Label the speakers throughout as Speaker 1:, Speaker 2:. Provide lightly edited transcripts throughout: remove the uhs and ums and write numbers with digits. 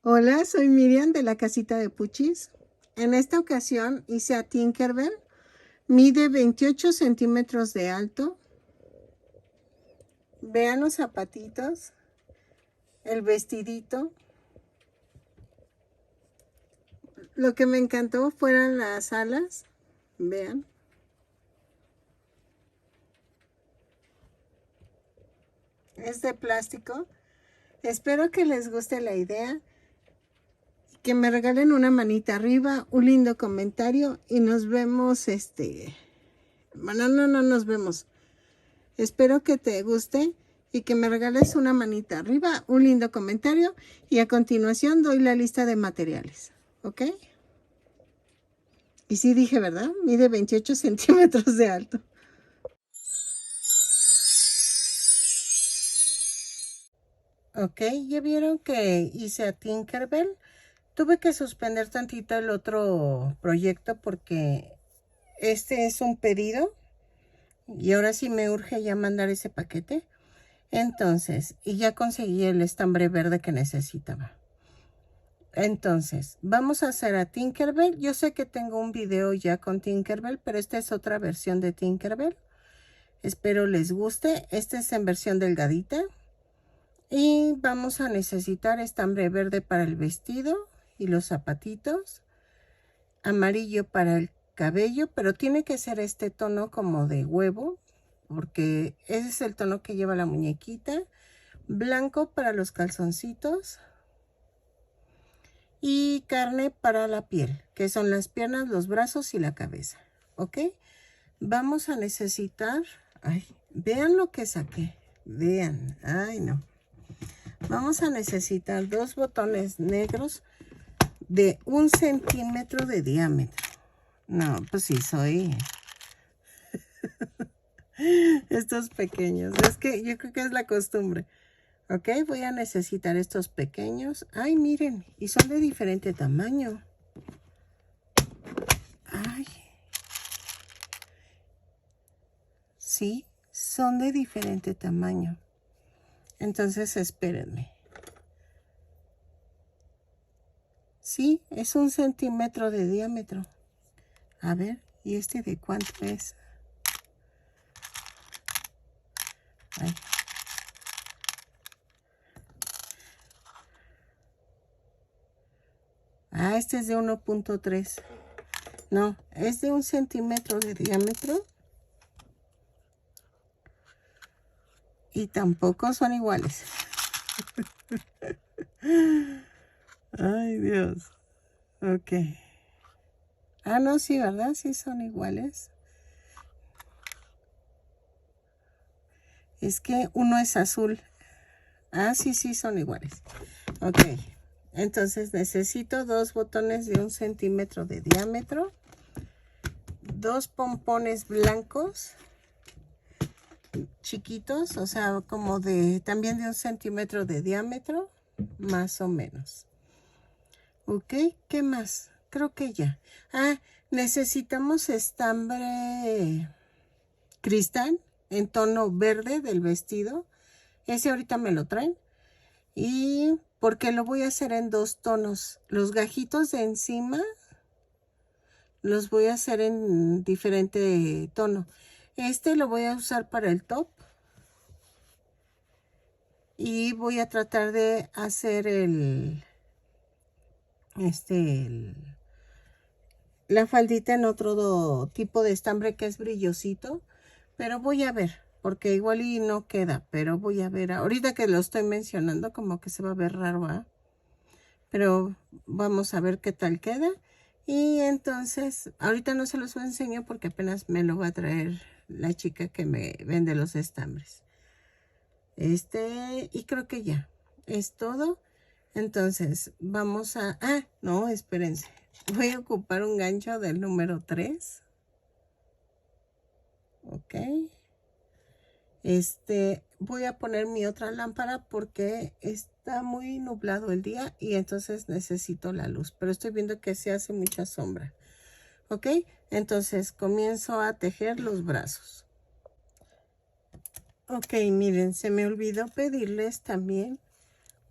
Speaker 1: Hola, soy Miriam de la casita de Puchis. En esta ocasión hice a Tinkerbell. Mide 28 centímetros de alto. Vean los zapatitos, el vestidito. Lo que me encantó fueron las alas. Vean. Es de plástico. Espero que les guste la idea. Que me regalen una manita arriba, un lindo comentario y nos vemos, bueno, no nos vemos. Espero que te guste y que me regales una manita arriba, un lindo comentario y a continuación doy la lista de materiales, ¿ok? Y sí dije, ¿verdad? Mide 28 centímetros de alto. Ok, ya vieron que hice a Tinkerbell. Tuve que suspender tantito el otro proyecto porque este es un pedido y ahora sí me urge ya mandar ese paquete. Entonces, y ya conseguí el estambre verde que necesitaba. Entonces, vamos a hacer a Tinkerbell. Yo sé que tengo un video ya con Tinkerbell, pero esta es otra versión de Tinkerbell. Espero les guste. Esta es en versión delgadita. Y vamos a necesitar estambre verde para el vestido y los zapatitos. Amarillo para el cabello, pero tiene que ser este tono como de huevo, porque ese es el tono que lleva la muñequita. Blanco para los calzoncitos. Y carne para la piel, que son las piernas, los brazos y la cabeza. ¿Ok? Vamos a necesitar... Ay, vean lo que saqué. Vean. Ay, no. Vamos a necesitar 2 botones negros de 1 centímetro de diámetro. No, pues sí, soy... Estos pequeños. Es que yo creo que es la costumbre. Ok, voy a necesitar estos pequeños. Ay, miren, y son de diferente tamaño. Ay. Sí, son de diferente tamaño. Entonces, espérenme. Sí, es 1 centímetro de diámetro. A ver, ¿y este de cuánto es? Ay. Ah, este es de 1.3. No, es de 1 centímetro de diámetro. Y tampoco son iguales. Ay, Dios. Ok. Ah, no, sí, ¿verdad? Sí son iguales. Es que uno es azul. Ah, sí, sí, son iguales. Ok. Entonces necesito 2 botones de 1 centímetro de diámetro. 2 pompones blancos. Chiquitos, o sea, como también de 1 centímetro de diámetro. Más o menos. Ok, ¿qué más? Creo que ya. Ah, necesitamos estambre cristal en tono verde del vestido. Ese ahorita me lo traen. Y porque lo voy a hacer en 2 tonos. Los gajitos de encima los voy a hacer en diferente tono. Este lo voy a usar para el top. Y voy a tratar de hacer la faldita en otro tipo de estambre que es brillosito. Pero voy a ver, porque igual y no queda, pero voy a ver. Ahorita que lo estoy mencionando, como que se va a ver raro, ¿eh? Pero vamos a ver qué tal queda. Y entonces, ahorita no se los enseño porque apenas me lo va a traer la chica que me vende los estambres. Y creo que ya es todo. Entonces, vamos a... Ah, no, espérense. Voy a ocupar un gancho del número 3. Ok. Voy a poner mi otra lámpara porque está muy nublado el día y entonces necesito la luz. Pero estoy viendo que se hace mucha sombra. Ok, entonces comienzo a tejer los brazos. Ok, miren, se me olvidó pedirles también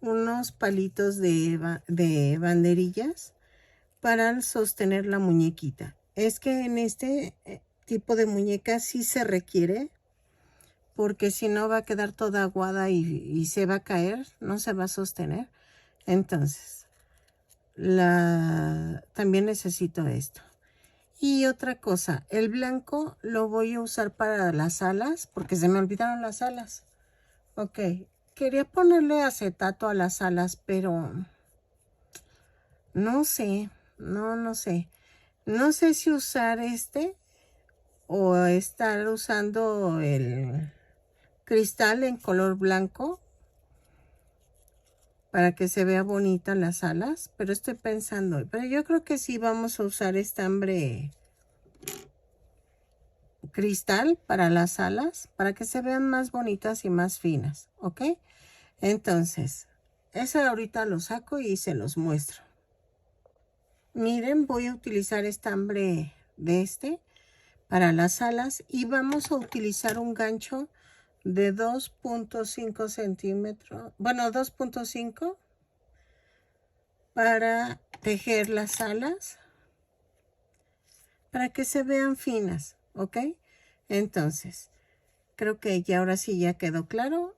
Speaker 1: unos palitos de banderillas para sostener la muñequita. Es que en este tipo de muñeca sí se requiere, porque si no va a quedar toda aguada y se va a caer, no se va a sostener. Entonces, también necesito esto. Y otra cosa, el blanco lo voy a usar para las alas, porque se me olvidaron las alas. Ok, quería ponerle acetato a las alas, pero no sé, no sé. No sé si usar este o estar usando el cristal en color blanco para que se vea bonita las alas, pero estoy pensando, pero yo creo que sí vamos a usar estambre cristal para las alas, para que se vean más bonitas y más finas, ¿ok? Entonces, ese ahorita lo saco y se los muestro. Miren, voy a utilizar estambre de este para las alas y vamos a utilizar un gancho de 2.5 centímetros, bueno, 2.5 para tejer las alas, para que se vean finas, ¿ok? Entonces, creo que ya ahora sí ya quedó claro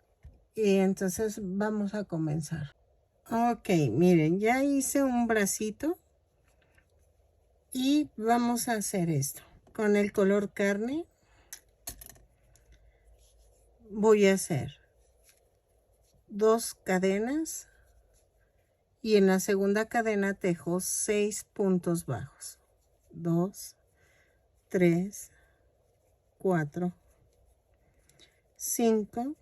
Speaker 1: y entonces vamos a comenzar. Ok, miren, ya hice un bracito y vamos a hacer esto. Con el color carne voy a hacer 2 cadenas y en la segunda cadena tejo 6 puntos bajos. 2, 3, 4, 5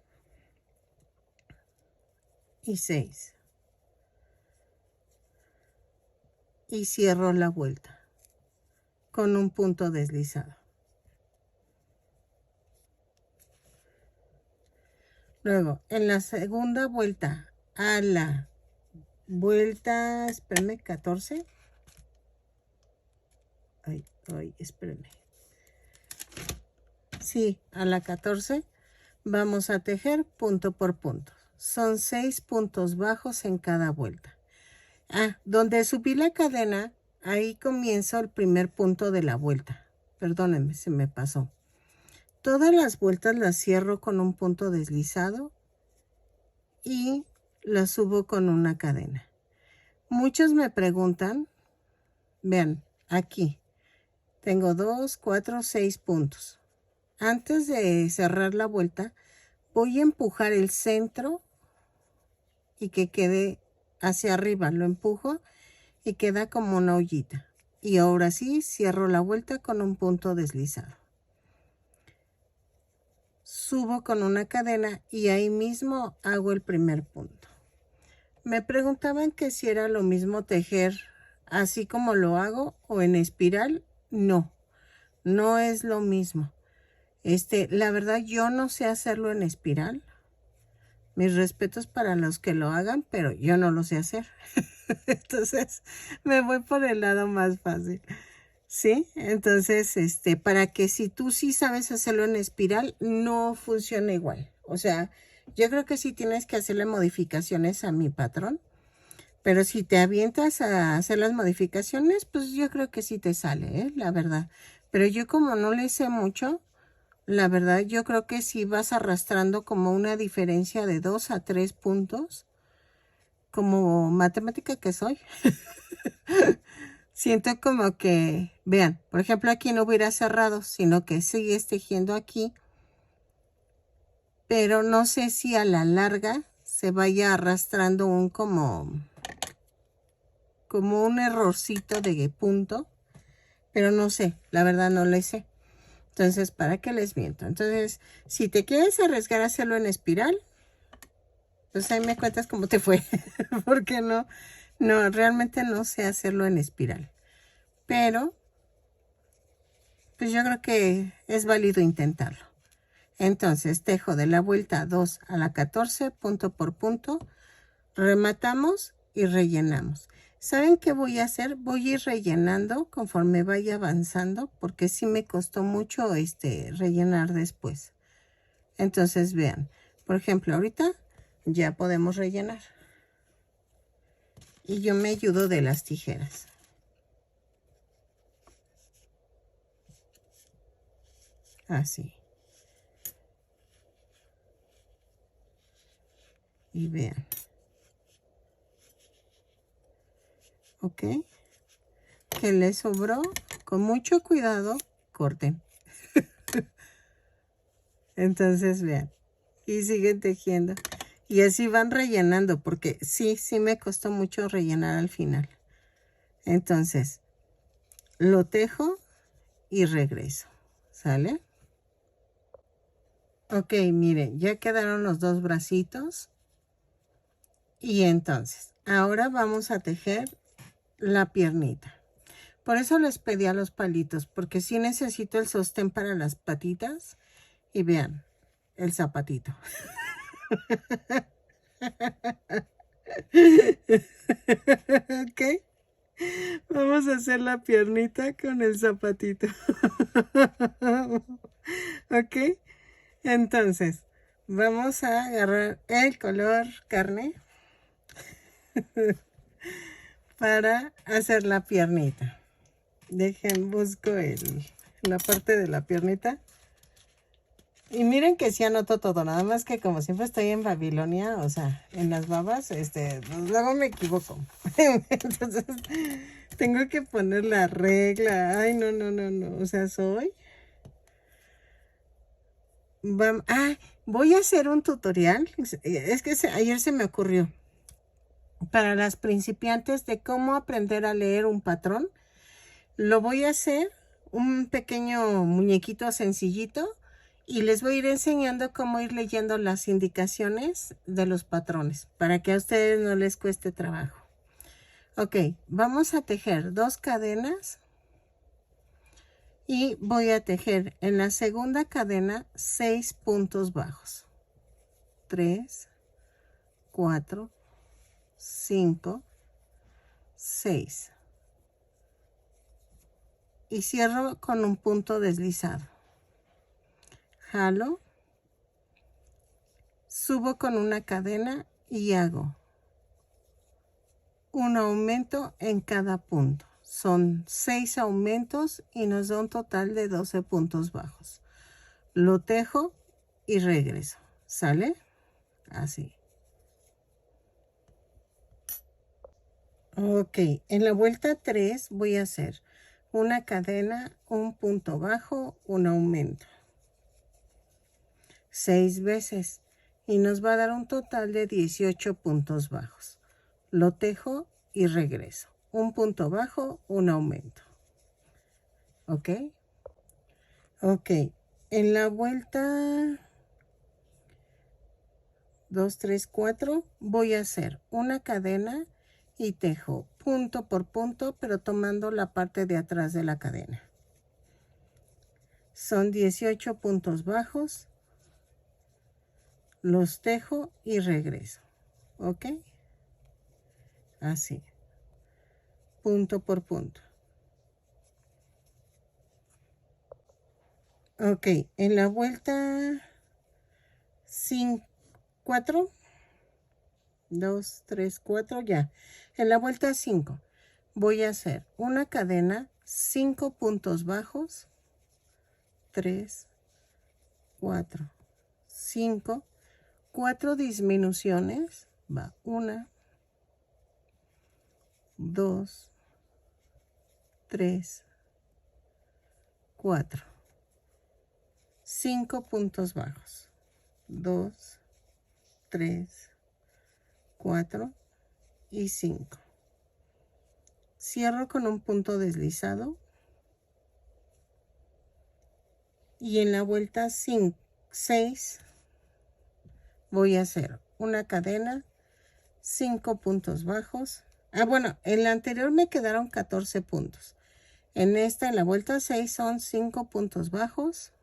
Speaker 1: y 6. Y cierro la vuelta con un punto deslizado. Luego, en la segunda vuelta, a la vuelta, espérenme, 14. Ay, espérenme. Sí, a la 14 vamos a tejer punto por punto. Son 6 puntos bajos en cada vuelta. Donde subí la cadena, ahí comienza el primer punto de la vuelta. Perdónenme, se me pasó. Todas las vueltas las cierro con un punto deslizado y las subo con una cadena. Muchos me preguntan, vean, aquí tengo 2, 4, 6 puntos. Antes de cerrar la vuelta, voy a empujar el centro y que quede hacia arriba. Lo empujo y queda como una ollita. Y ahora sí, cierro la vuelta con un punto deslizado. Subo con una cadena y ahí mismo hago el primer punto. Me preguntaban que si era lo mismo tejer así como lo hago o en espiral. No, no es lo mismo. La verdad yo no sé hacerlo en espiral. Mis respetos para los que lo hagan, pero yo no lo sé hacer. Entonces me voy por el lado más fácil. ¿Sí? Entonces, para que si tú sí sabes hacerlo en espiral, no funciona igual. O sea, yo creo que sí tienes que hacerle modificaciones a mi patrón. Pero si te avientas a hacer las modificaciones, pues yo creo que sí te sale, la verdad. Pero yo como no le sé mucho, la verdad yo creo que sí vas arrastrando como una diferencia de 2 a 3 puntos. Como matemática que soy. Siento como que, vean, por ejemplo aquí no hubiera cerrado, sino que sigues tejiendo aquí. Pero no sé si a la larga se vaya arrastrando un como un errorcito de punto. Pero no sé, la verdad no le sé. Entonces, ¿para qué les miento? Entonces, si te quieres arriesgar a hacerlo en espiral, pues ahí me cuentas cómo te fue. Porque no, realmente no sé hacerlo en espiral. Pero, pues yo creo que es válido intentarlo. Entonces, tejo de la vuelta 2 a la 14, punto por punto. Rematamos y rellenamos. ¿Saben qué voy a hacer? Voy a ir rellenando conforme vaya avanzando, porque sí me costó mucho rellenar después. Entonces vean, por ejemplo, ahorita ya podemos rellenar. y yo me ayudo de las tijeras. Así. Y vean. Ok. Que le sobró, con mucho cuidado, corten. Entonces vean. Y siguen tejiendo. Y así van rellenando, porque sí me costó mucho rellenar al final. Entonces, lo tejo y regreso. ¿Sale? Ok, miren, ya quedaron los dos bracitos. Y entonces, ahora vamos a tejer la piernita. Por eso les pedí a los palitos, porque sí necesito el sostén para las patitas. Y vean, el zapatito. Ok, vamos a hacer la piernita con el zapatito. Ok, entonces vamos a agarrar el color carne para hacer la piernita. Dejen, busco la parte de la piernita. Y miren que sí anoto todo, nada más que como siempre estoy en Babilonia, o sea, en las babas, luego me equivoco. Entonces, tengo que poner la regla. Ay, no, o sea, voy a hacer un tutorial. Es que ayer se me ocurrió. Para las principiantes de cómo aprender a leer un patrón. Lo voy a hacer un pequeño muñequito sencillito. Y les voy a ir enseñando cómo ir leyendo las indicaciones de los patrones para que a ustedes no les cueste trabajo. Ok, vamos a tejer 2 cadenas y voy a tejer en la segunda cadena 6 puntos bajos. 3, 4, 5, 6. Y cierro con un punto deslizado. Jalo. Subo con una cadena y hago un aumento en cada punto. Son 6 aumentos y nos da un total de 12 puntos bajos. Lo tejo y regreso. ¿Sale? Así. Ok, en la vuelta 3 voy a hacer una cadena, un punto bajo, un aumento. 6 veces y nos va a dar un total de 18 puntos bajos. Lo tejo y regreso. Un punto bajo, un aumento. ¿Ok? Ok. En la vuelta 2, 3, 4 voy a hacer una cadena y tejo punto por punto, pero tomando la parte de atrás de la cadena. Son 18 puntos bajos. Los tejo y regreso. ¿Ok? Así. Punto por punto. Ok, en la vuelta 4, 2, 3, 4, ya. En la vuelta 5 voy a hacer una cadena, 5 puntos bajos, 3, 4, 5, 4 disminuciones, va 1, 2, 3, 4, 5 puntos bajos, 2, 3, 4 y 5. Cierro con un punto deslizado y en la vuelta 6 voy a hacer una cadena, 5 puntos bajos. Bueno, en la anterior me quedaron 14 puntos. En esta, en la vuelta 6 son 5 puntos bajos,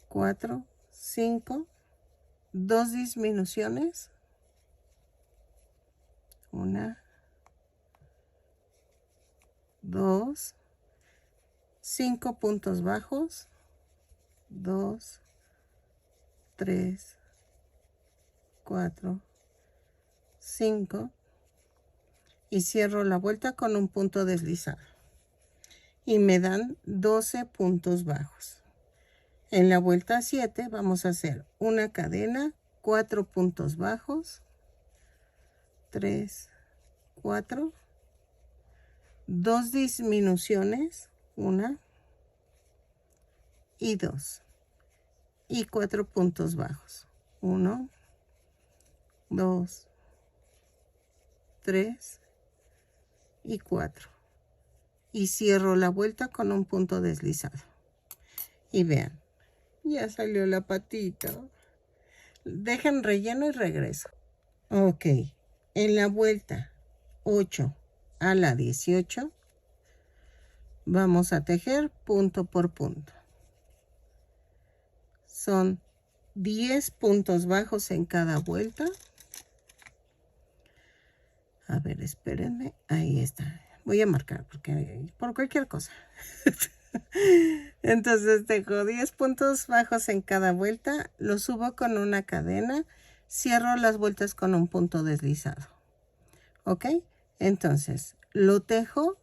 Speaker 1: 4, 5, 2 disminuciones, 1, 2, 5 puntos bajos, 2, 3, 4, 5, y cierro la vuelta con un punto deslizado y me dan 12 puntos bajos. En la vuelta 7 vamos a hacer una cadena, 4 puntos bajos, 3, 4, 2 disminuciones, 1 y 2, y 4 puntos bajos, 1, 2, 3 y 4, y cierro la vuelta con un punto deslizado y vean, ya salió la patita. Dejen relleno y regreso. Ok, en la vuelta 8 a la 18 vamos a tejer punto por punto. Son 10 puntos bajos en cada vuelta. A ver, espérenme. Ahí está. Voy a marcar porque por cualquier cosa. Entonces tejo 10 puntos bajos en cada vuelta. Lo subo con una cadena. Cierro las vueltas con un punto deslizado. ¿Ok? Entonces lo tejo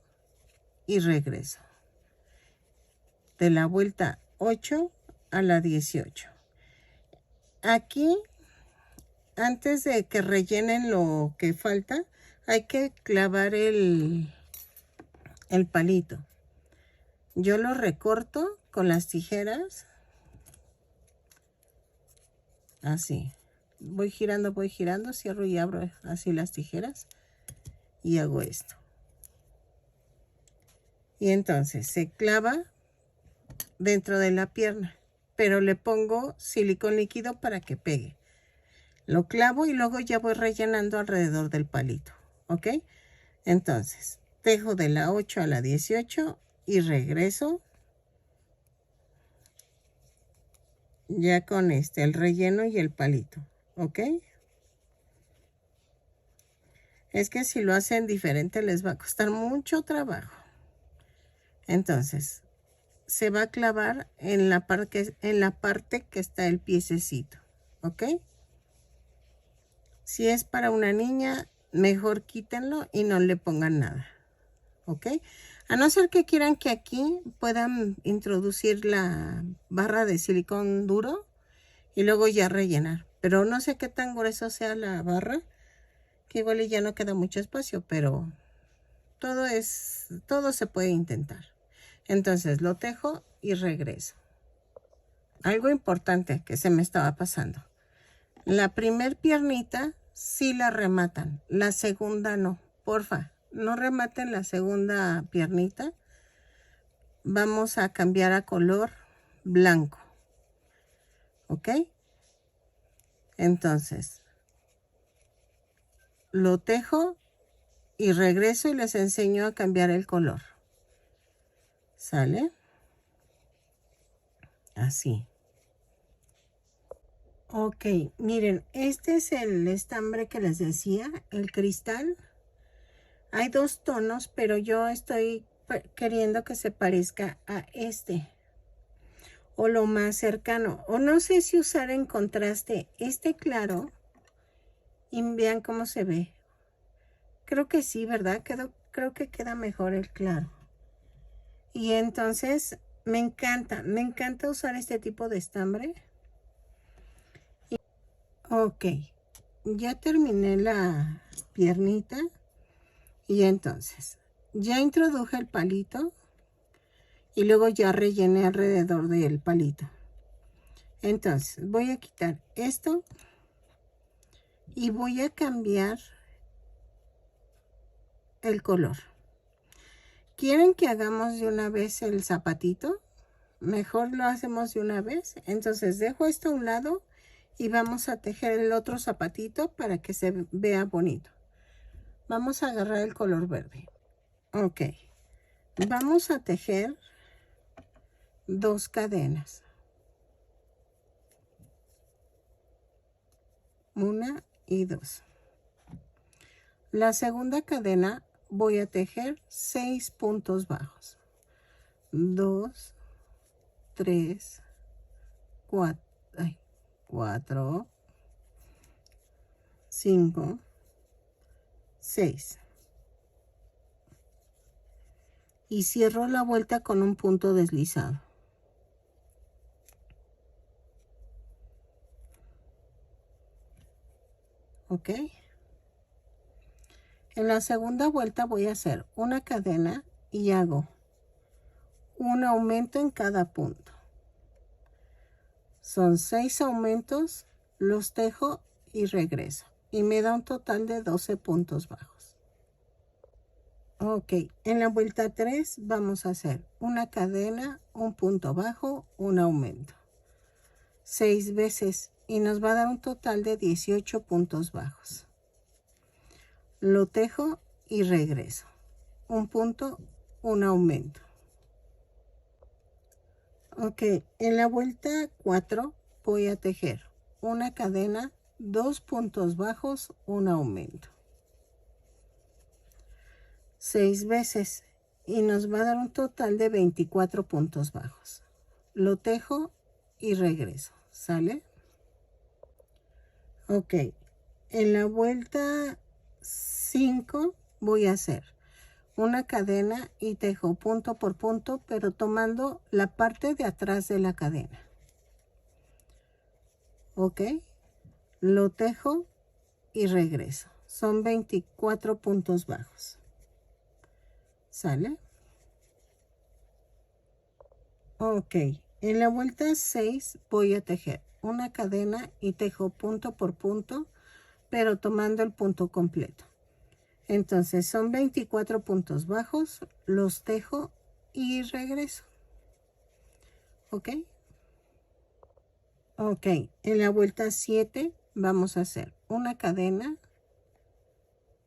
Speaker 1: y regreso. De la vuelta 8 a la 18. Aquí, antes de que rellenen lo que falta, hay que clavar el palito. Yo lo recorto con las tijeras. Así. Voy girando, cierro y abro así las tijeras. Y hago esto. Y entonces se clava dentro de la pierna. Pero le pongo silicón líquido para que pegue. Lo clavo y luego ya voy rellenando alrededor del palito. ¿Ok? Entonces, tejo de la 8 a la 18 y regreso. Ya con el relleno y el palito. ¿Ok? Es que si lo hacen diferente les va a costar mucho trabajo. Entonces, se va a clavar en la parte que está el piececito. ¿Ok? Si es para una niña, mejor quítenlo y no le pongan nada. ¿Ok? A no ser que quieran que aquí puedan introducir la barra de silicón duro y luego ya rellenar. Pero no sé qué tan grueso sea la barra, que igual ya no queda mucho espacio, pero todo se puede intentar. Entonces lo tejo y regreso. Algo importante que se me estaba pasando. La primer piernita sí la rematan, la segunda no. Porfa, no rematen la segunda piernita. Vamos a cambiar a color blanco. ¿Ok? Entonces, lo tejo y regreso y les enseño a cambiar el color. ¿Sale? Así. Ok, miren, este es el estambre que les decía, el cristal. Hay dos tonos, pero yo estoy queriendo que se parezca a este. O lo más cercano. O no sé si usar en contraste este claro. Y vean cómo se ve. Creo que sí, ¿verdad? Creo que queda mejor el claro. Y entonces me encanta usar este tipo de estambre. Ok, ya terminé la piernita. Y entonces, ya introduje el palito. Y luego ya rellené alrededor del palito. Entonces, voy a quitar esto. Y voy a cambiar el color. ¿Quieren que hagamos de una vez el zapatito? Mejor lo hacemos de una vez. Entonces dejo esto a un lado y vamos a tejer el otro zapatito para que se vea bonito. Vamos a agarrar el color verde. Ok. Vamos a tejer 2 cadenas. 1 y 2. La segunda cadena voy a tejer 6 puntos bajos. 2, 3, 4, 5, 6. y cierro la vuelta con un punto deslizado. ¿Ok? En la segunda vuelta voy a hacer una cadena y hago un aumento en cada punto. Son 6 aumentos, los tejo y regreso. Y me da un total de 12 puntos bajos. Ok, en la vuelta 3 vamos a hacer una cadena, un punto bajo, un aumento. 6 veces y nos va a dar un total de 18 puntos bajos. Lo tejo y regreso. Un punto, un aumento. Ok, en la vuelta 4 voy a tejer una cadena, 2 puntos bajos, un aumento. 6 veces y nos va a dar un total de 24 puntos bajos. Lo tejo y regreso. ¿Sale? Ok, en la vuelta 5 voy a hacer una cadena y tejo punto por punto, pero tomando la parte de atrás de la cadena. Ok, lo tejo y regreso. Son 24 puntos bajos. ¿Sale? Ok, en la vuelta 6 voy a tejer una cadena y tejo punto por punto, pero tomando el punto completo. Entonces son 24 puntos bajos, los tejo y regreso. ¿Ok? Ok, en la vuelta 7 vamos a hacer una cadena,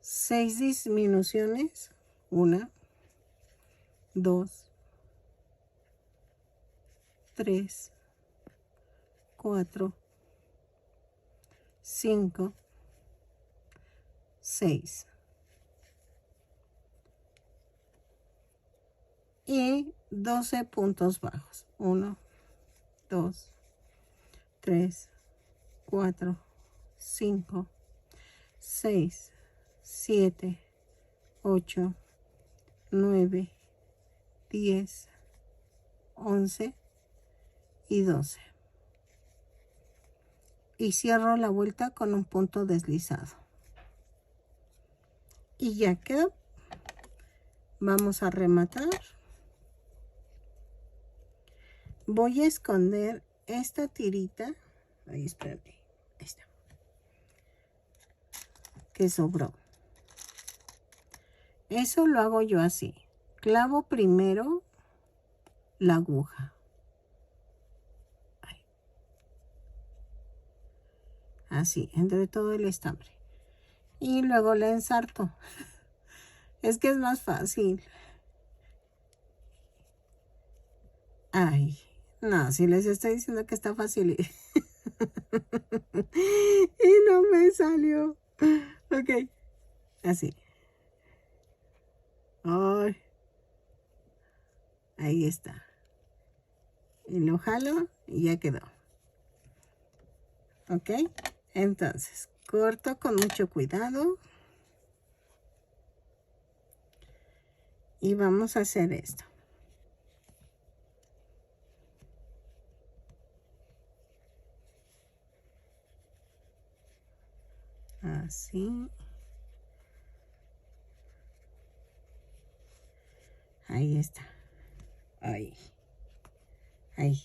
Speaker 1: 6 disminuciones, 1, 2, 3, 4, 5, 6. Y 12 puntos bajos. 1, 2, 3, 4, 5, 6, 7, 8, 9, 10, 11 y 12. Y cierro la vuelta con un punto deslizado. Y ya quedó. Vamos a rematar. Voy a esconder esta tirita. Ahí, espérame. Ahí está. Que sobró. Eso lo hago yo así. Clavo primero la aguja. Ahí. Así, entre todo el estambre. Y luego la ensarto. Es que es más fácil. Ay, no, si les estoy diciendo que está fácil. Y no me salió. Ok, así. Ay, ahí está. Y lo jalo y ya quedó. Ok, entonces corto con mucho cuidado. Y vamos a hacer esto. Así. Ahí está. Ahí. Ahí.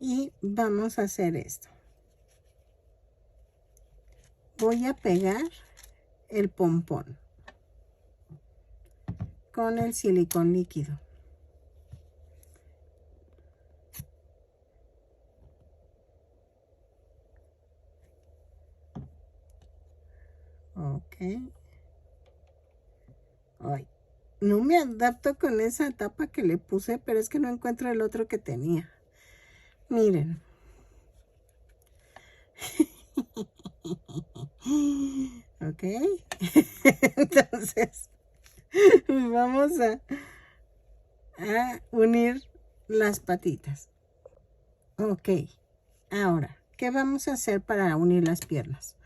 Speaker 1: Y vamos a hacer esto. Voy a pegar el pompón con el silicón líquido. Ok. Ay, no me adapto con esa tapa que le puse, pero es que no encuentro el otro que tenía. Miren. Ok. Entonces, vamos a unir las patitas. Ok. Ahora, ¿qué vamos a hacer para unir las piernas?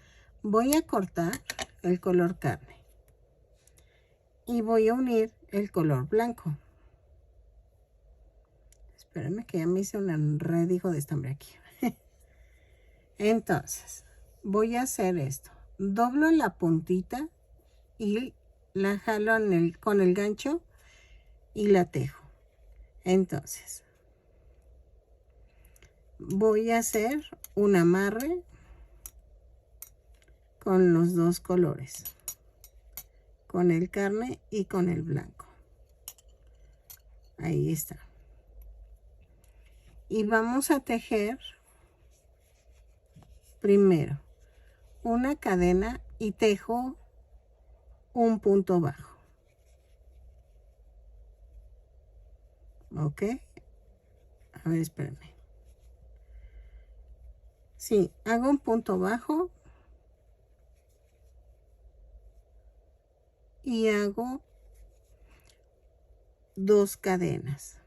Speaker 1: Voy a cortar el color carne. Y voy a unir el color blanco. Espérenme que ya me hice un enredijo de estambre aquí. Entonces, voy a hacer esto. Doblo la puntita y la jalo con el gancho y la tejo. Entonces, voy a hacer un amarre con los dos colores, con el carne y con el blanco. Ahí está. Y vamos a tejer primero una cadena y tejo un punto bajo. Ok. A ver, espérenme. Sí, hago un punto bajo y hago 2 cadenas.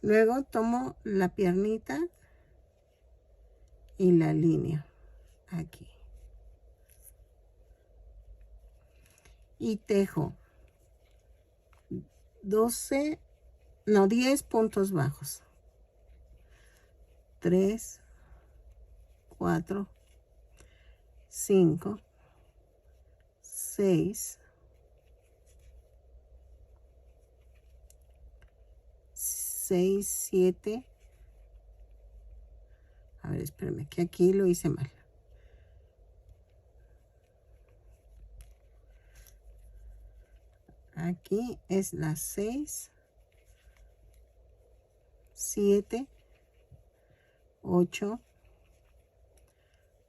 Speaker 1: Luego tomo la piernita y la alineo aquí. Y tejo 10 puntos bajos. 3, 4, 5, 6, 7. A ver, espérame, que aquí lo hice mal. Aquí es la 6, 7, 8,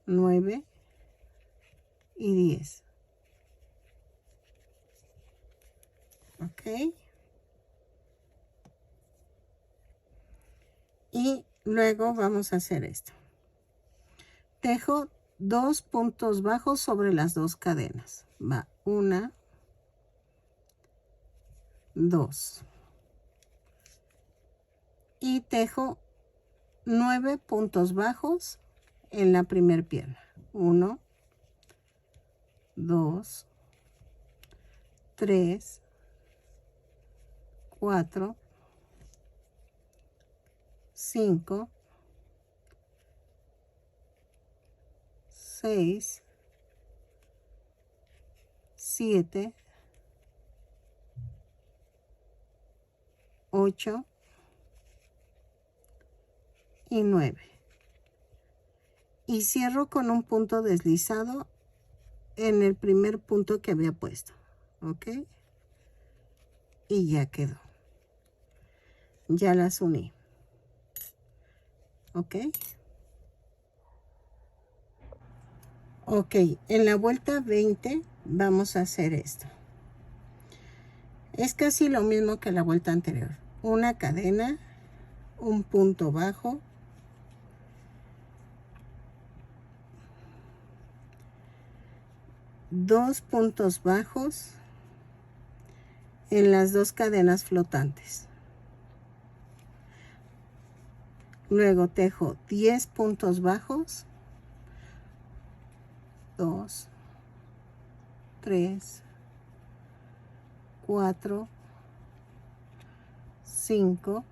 Speaker 1: 9 y 10. Ok. Y luego vamos a hacer esto. Tejo 2 puntos bajos sobre las 2 cadenas. Va 1, 2. Y tejo 9 puntos bajos en la primera pierna. 1, 2, 3, 4, 5, 6, 7, 8 y 9. Y cierro con un punto deslizado en el primer punto que había puesto. ¿Ok? Y ya quedó. Ya las uní. ¿Ok? Ok, en la vuelta 20 vamos a hacer esto. Es casi lo mismo que la vuelta anterior. Una cadena, un punto bajo, dos puntos bajos en las 2 cadenas flotantes. Luego tejo 10 puntos bajos, 2, 3, 4, 5,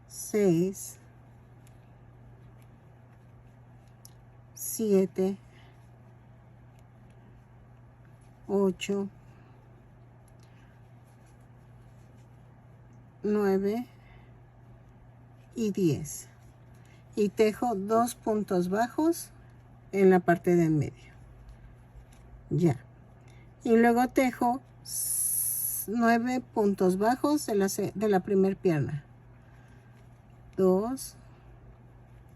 Speaker 1: 6, 7, 8, 9 y 10. Y tejo 2 puntos bajos en la parte de en medio. Ya. Y luego tejo 9 puntos bajos de la primera pierna. 2,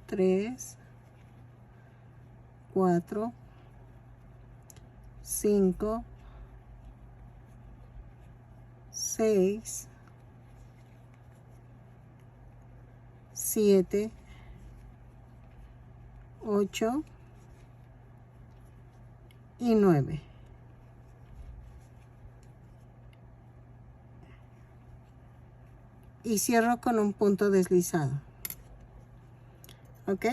Speaker 1: 3, 4, 5, 6, 7, 8 y 9. Y cierro con un punto deslizado. ¿Ok?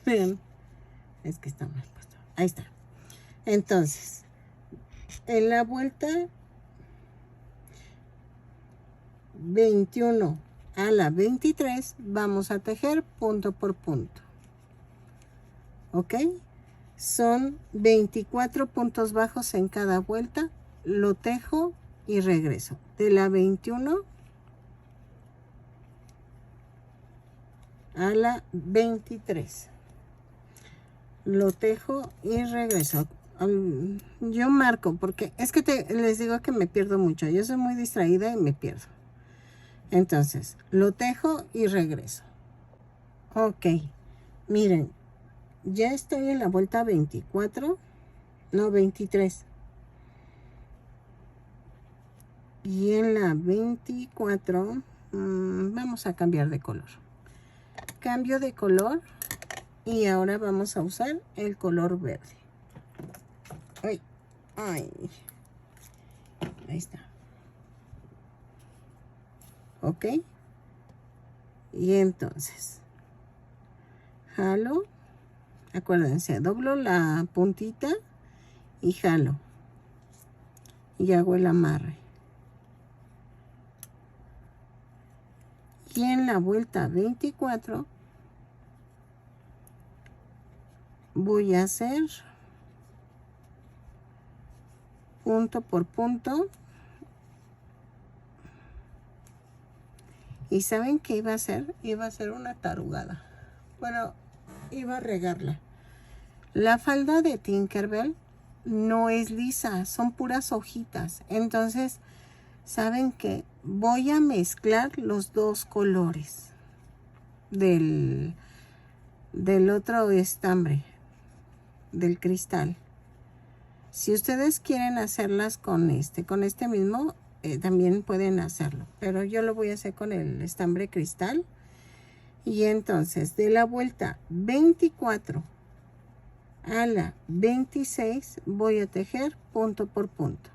Speaker 1: Vean, es que está mal puesto. Ahí está. Entonces, en la vuelta 21 a la 23 vamos a tejer punto por punto. ¿Ok? Son 24 puntos bajos en cada vuelta. Lo tejo y regreso. De la 21 a la 23. Lo tejo y regreso. Yo marco porque es que les digo que me pierdo mucho. Yo soy muy distraída y me pierdo. Entonces, lo tejo y regreso. Ok. Miren, ya estoy en la vuelta 24. No, 23. Y en la 24 vamos a cambiar de color. Cambio de color y ahora vamos a usar el color verde. Ay, ay. Ahí está. Ok. Y entonces jalo. Acuérdense, doblo la puntita y jalo. Y hago el amarre. Y en la vuelta 24 voy a hacer punto por punto. ¿Y saben qué iba a hacer? Iba a hacer una tarugada. Bueno, iba a regarla. La falda de Tinkerbell no es lisa, son puras hojitas. Entonces, ¿saben qué? Voy a mezclar los dos colores del otro estambre, del cristal. Si ustedes quieren hacerlas con este mismo, también pueden hacerlo. Pero yo lo voy a hacer con el estambre cristal. Y entonces, de la vuelta 24 a la 26, voy a tejer punto por punto.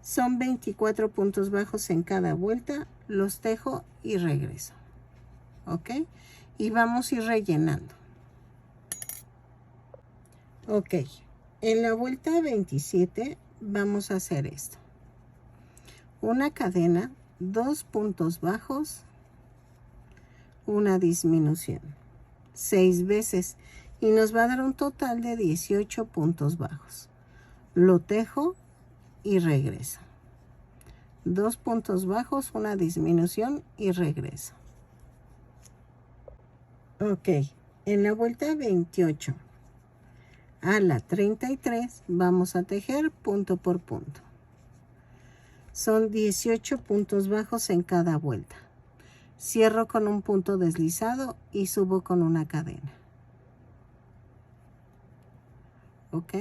Speaker 1: Son 24 puntos bajos en cada vuelta, los tejo y regreso. ¿Ok? Y vamos a ir rellenando. Ok, en la vuelta 27 vamos a hacer esto. Una cadena, 2 puntos bajos, una disminución. 6 veces y nos va a dar un total de 18 puntos bajos. Lo tejo y regreso. 2 puntos bajos, una disminución y regreso. Ok, en la vuelta 28 a la 33 vamos a tejer punto por punto. Son 18 puntos bajos en cada vuelta. Cierro con un punto deslizado y subo con una cadena. Ok.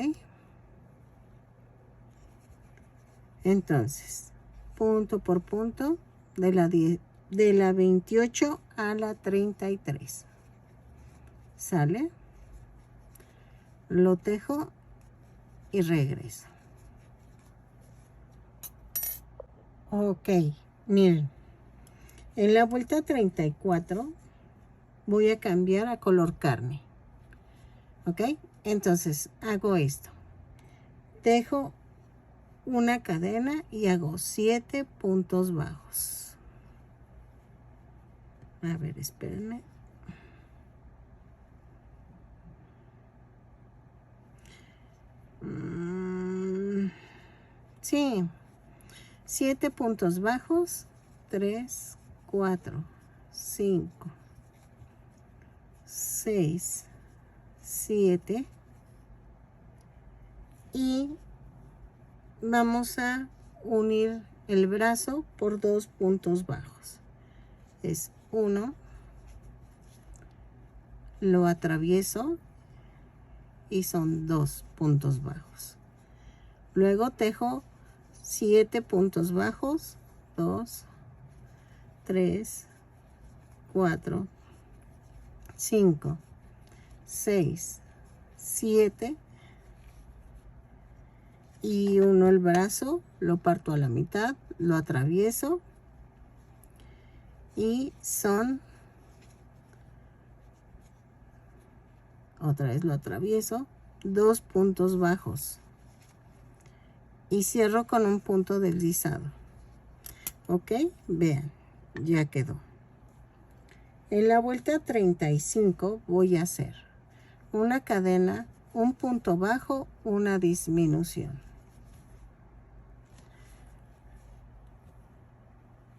Speaker 1: Entonces, punto por punto de la 28 a la 33. ¿Sale? Lo tejo y regreso. Ok, miren. En la vuelta 34 voy a cambiar a color carne. ¿Ok? Entonces hago esto. Tejo una cadena y hago 7 puntos bajos. A ver, espérenme. Sí. 7 puntos bajos. 3, 4, 5, 6, 7 y vamos a unir el brazo por 2 puntos bajos. Es 1, lo atravieso y son 2 puntos bajos. Luego tejo 7 puntos bajos, 2, 3, 4, 5, 6, 7 y uno el brazo, lo parto a la mitad, lo atravieso y son otra vez lo atravieso, 2 puntos bajos y cierro con un punto deslizado. Ok, vean, ya quedó. En la vuelta 35 voy a hacer una cadena, un punto bajo, una disminución,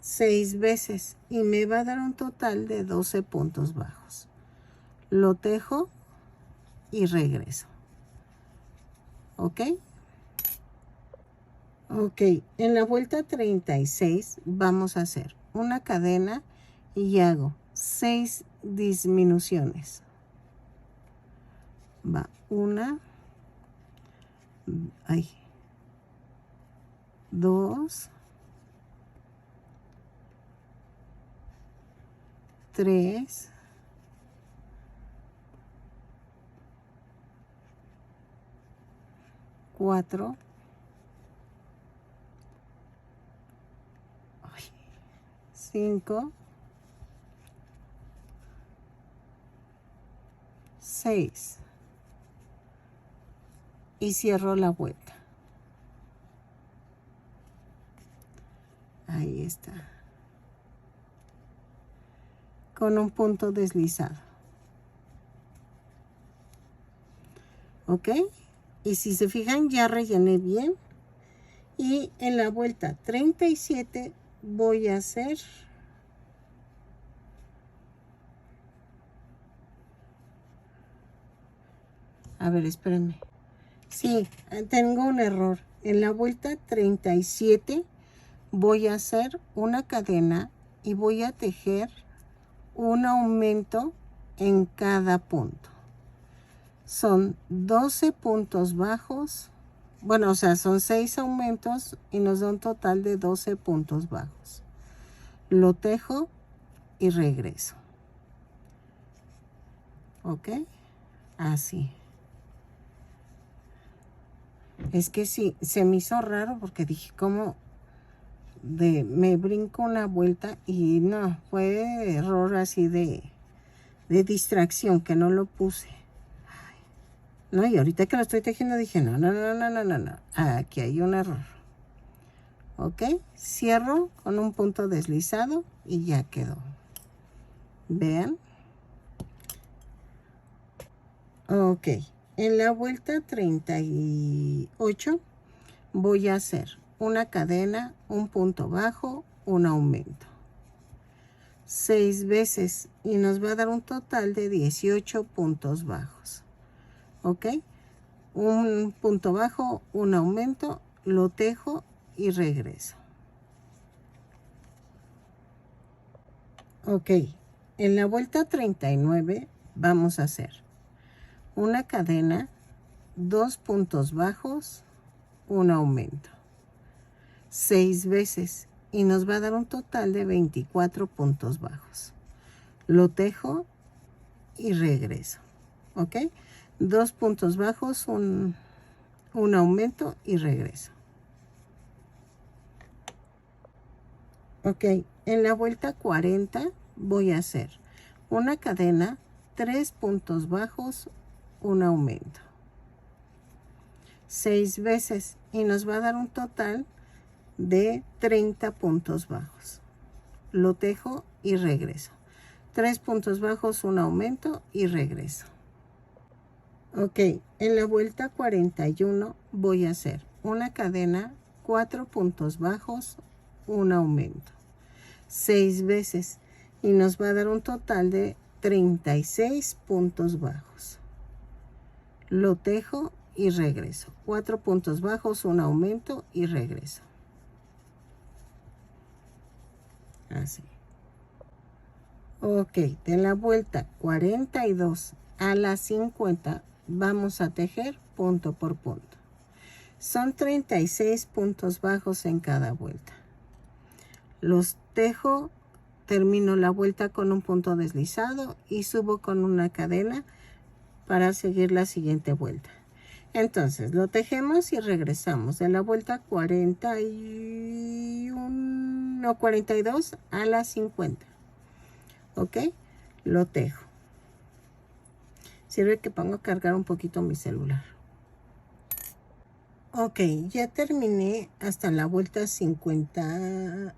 Speaker 1: 6 veces y me va a dar un total de 12 puntos bajos. Lo tejo y regreso. Ok, ok, en la vuelta 36 vamos a hacer una cadena y hago 6 disminuciones. Va 1, 2, 3, 4, 5, 6 y cierro la vuelta. Ahí está, con un punto deslizado. Ok, y si se fijan ya rellené bien. Y en la vuelta 37 voy a hacer a ver, espérenme. Sí, tengo un error. En la vuelta 37 voy a hacer una cadena y voy a tejer un aumento en cada punto. Son 12 puntos bajos. Bueno, o sea, son 6 aumentos y nos da un total de 12 puntos bajos. Lo tejo y regreso. ¿Ok? Así. Es que sí, se me hizo raro porque dije, ¿cómo me brinco una vuelta? Y no, fue error así de distracción, que no lo puse. No, y ahorita que lo estoy tejiendo dije, no, aquí hay un error. Ok, cierro con un punto deslizado y ya quedó. Vean. Ok, en la vuelta 38 voy a hacer una cadena, un punto bajo, un aumento. 6 veces y nos va a dar un total de 18 puntos bajos. Ok, un punto bajo, un aumento, lo tejo y regreso. Ok, en la vuelta 39 vamos a hacer una cadena, 2 puntos bajos, un aumento, 6 veces y nos va a dar un total de 24 puntos bajos. Lo tejo y regreso. Ok, 2 puntos bajos, un aumento y regreso. Ok, en la vuelta 40 voy a hacer una cadena, 3 puntos bajos, un aumento, 6 veces y nos va a dar un total de 30 puntos bajos. Lo tejo y regreso. 3 puntos bajos, un aumento y regreso. Ok, en la vuelta 41 voy a hacer una cadena, 4 puntos bajos, un aumento, 6 veces y nos va a dar un total de 36 puntos bajos. Lo tejo y regreso. 4 puntos bajos, un aumento y regreso. Así. Ok, de la vuelta 42 a la 50 vamos a tejer punto por punto. Son 36 puntos bajos en cada vuelta. Los tejo, termino la vuelta con un punto deslizado y subo con una cadena para seguir la siguiente vuelta. Entonces lo tejemos y regresamos de la vuelta 42 a la 50. Ok, lo tejo. Sirve que pongo a cargar un poquito mi celular. Ok, ya terminé hasta la vuelta 50.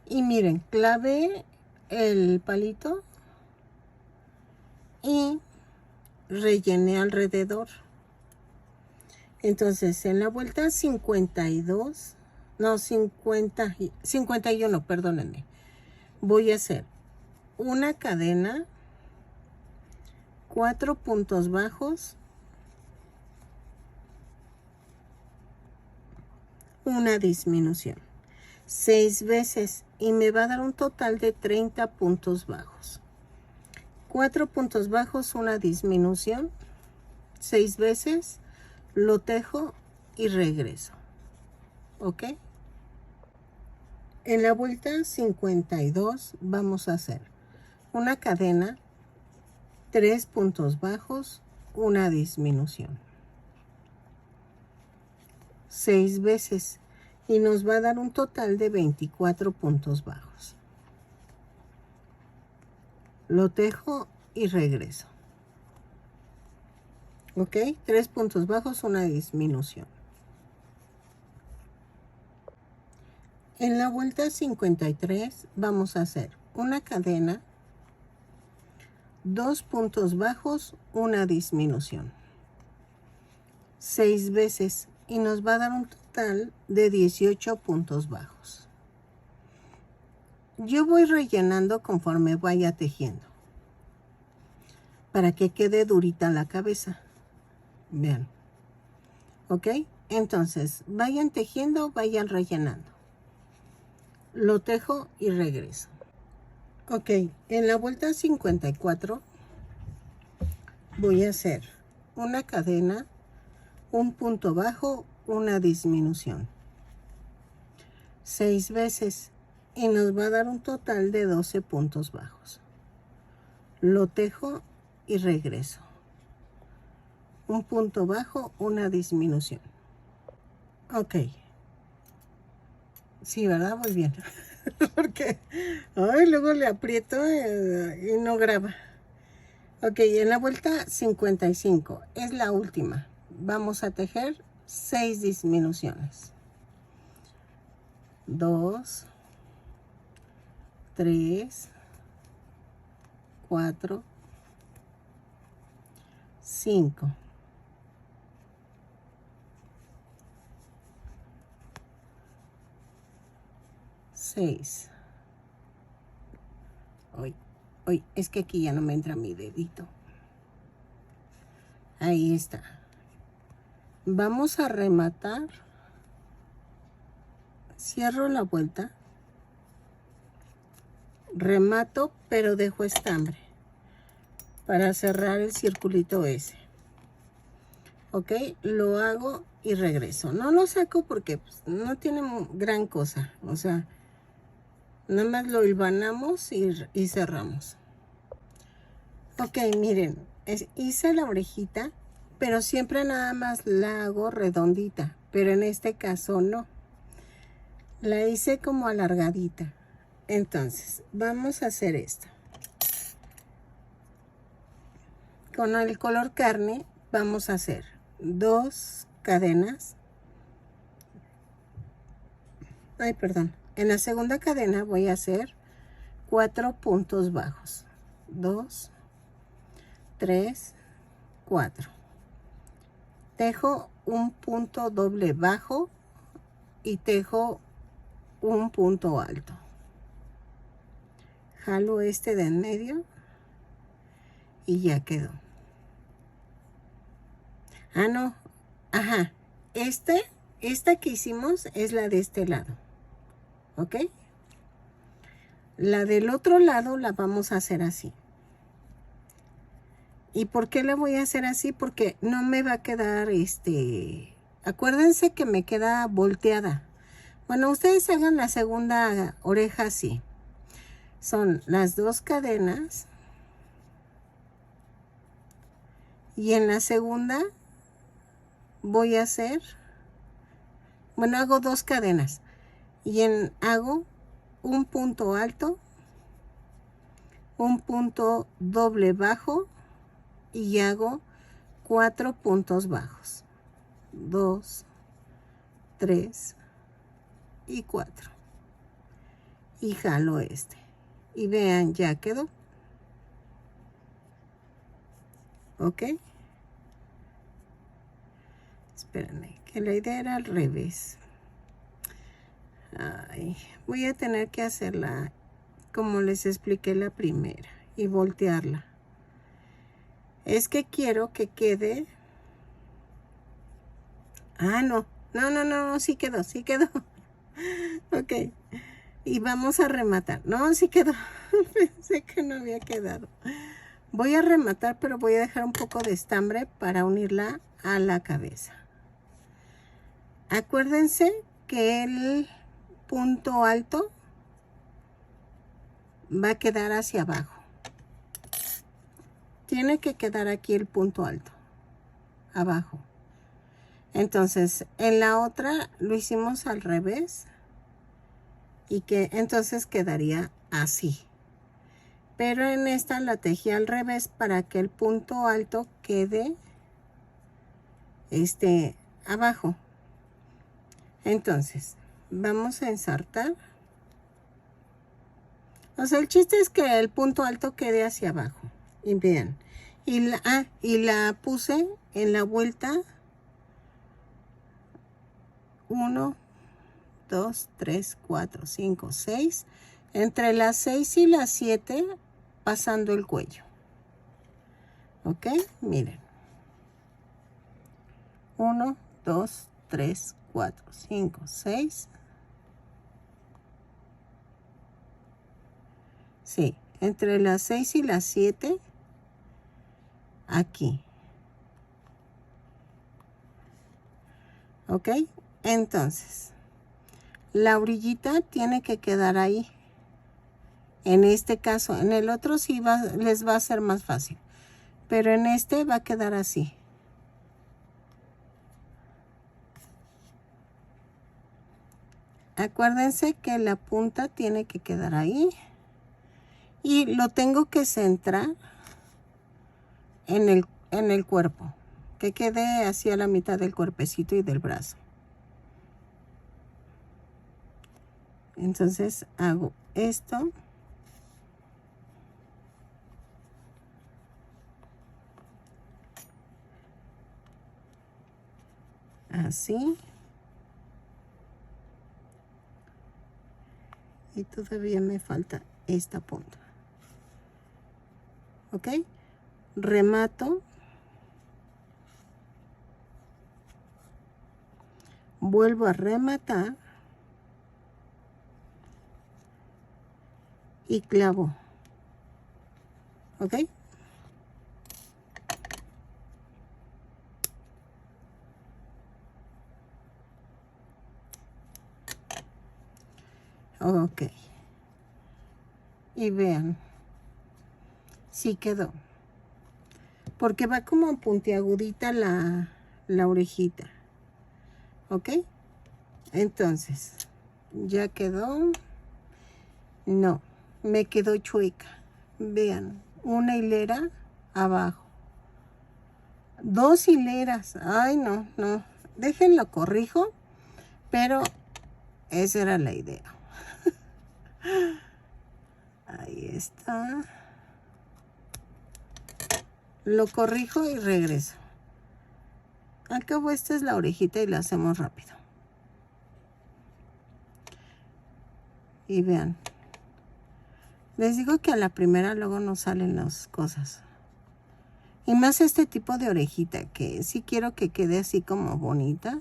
Speaker 1: Y miren, clavé el palito y rellené alrededor. Entonces en la vuelta 52, no, 51, perdónenme, voy a hacer una cadena, 4 puntos bajos, una disminución, 6 veces, y me va a dar un total de 30 puntos bajos. 4 puntos bajos, una disminución, 6 veces, lo tejo y regreso. ¿Ok? En la vuelta 52 vamos a hacer una cadena, 3 puntos bajos, una disminución, 6 veces, y nos va a dar un total de 24 puntos bajos. Lo tejo y regreso. Ok, 3 puntos bajos, una disminución. En la vuelta 53 vamos a hacer una cadena, 2 puntos bajos, una disminución, 6 veces, y nos va a dar un total de 18 puntos bajos. Yo voy rellenando conforme vaya tejiendo, para que quede durita la cabeza. Vean. ¿Ok? Entonces, vayan tejiendo, vayan rellenando. Lo tejo y regreso. Ok, en la vuelta 54 voy a hacer una cadena, un punto bajo, una disminución, 6 veces, y nos va a dar un total de 12 puntos bajos. Lo tejo y regreso. Un punto bajo, una disminución. Ok. Sí, ¿verdad? Muy bien. Porque luego le aprieto y no graba. Ok, en la vuelta 55 es la última. Vamos a tejer 6 disminuciones. 2, 3, 4, 5. 6. Hoy es que aquí ya no me entra mi dedito. Ahí está. Vamos a rematar. Cierro la vuelta. Remato, pero dejo estambre para cerrar el circulito ese. Ok, lo hago y regreso. No lo saco porque pues, no tiene gran cosa. O sea, nada más lo hilvanamos y cerramos. Ok, miren, hice la orejita, pero siempre nada más la hago redondita, pero en este caso no. La hice como alargadita. Entonces, vamos a hacer esto. Con el color carne vamos a hacer 2 cadenas. Ay, perdón. En la segunda cadena voy a hacer 4 puntos bajos. 2, 3, 4. Tejo un punto doble bajo y tejo un punto alto. Jalo este de en medio y ya quedó. Ah, no. Ajá. Esta que hicimos es la de este lado. ¿Ok? La del otro lado la vamos a hacer así. ¿Y por qué la voy a hacer así? Porque no me va a quedar acuérdense que me queda volteada. Bueno, ustedes hagan la segunda oreja así. Son las 2 cadenas. Y en la segunda voy a hacer, bueno, hago 2 cadenas. Y hago un punto alto, un punto doble bajo y hago 4 puntos bajos, 2, 3 y 4, y jalo este, y vean, ya quedó. Ok, espérenme, que la idea era al revés. Ay, voy a tener que hacerla como les expliqué la primera y voltearla. Es que quiero que quede. Ah, no, sí quedó, sí quedó. Ok, y vamos a rematar. No, sí quedó. Pensé que no había quedado. Voy a rematar, pero voy a dejar un poco de estambre para unirla a la cabeza. Acuérdense que el punto alto va a quedar hacia abajo. Tiene que quedar aquí el punto alto, abajo. Entonces, en la otra lo hicimos al revés. Y que entonces quedaría así. Pero en esta la tejí al revés para que el punto alto quede abajo. Entonces, vamos a ensartar. O sea, el chiste es que el punto alto quede hacia abajo. Y vean. Y la puse en la vuelta 1, 2, 3, 4, 5, 6. Entre las 6 y las 7 pasando el cuello. Ok, miren. 1, 2, 3, 4, 5, 6. Sí, entre las 6 y las 7 aquí. Ok, entonces la orillita tiene que quedar ahí. En este caso, en el otro sí les va a ser más fácil, pero en este va a quedar así. Acuérdense que la punta tiene que quedar ahí y lo tengo que centrar en el cuerpo, que quede hacia la mitad del cuerpecito y del brazo. Entonces hago esto. Así. Y todavía me falta esta punta. Ok. Remato. Vuelvo a rematar. Y clavo. Ok. Ok. Y vean. Sí quedó. Porque va como puntiagudita la orejita. Ok. Entonces, ya quedó. No, me quedó chueca. Vean, una hilera abajo. 2 hileras. Ay, no. Déjenlo, corrijo. Pero esa era la idea. Ahí está. Lo corrijo y regreso. Al cabo esta es la orejita y la hacemos rápido. Y vean. Les digo que a la primera luego no salen las cosas. Y más este tipo de orejita que sí quiero que quede así como bonita.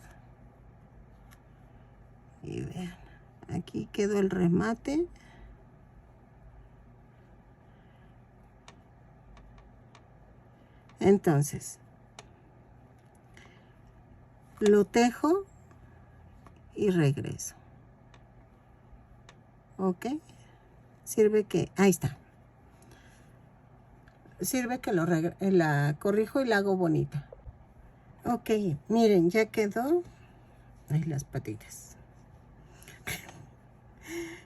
Speaker 1: Y vean. Aquí quedó el remate. Entonces, lo tejo y regreso. Ok. Sirve que, ahí está. Sirve que la corrijo y la hago bonita. Ok, miren, ya quedó. Ahí las patitas.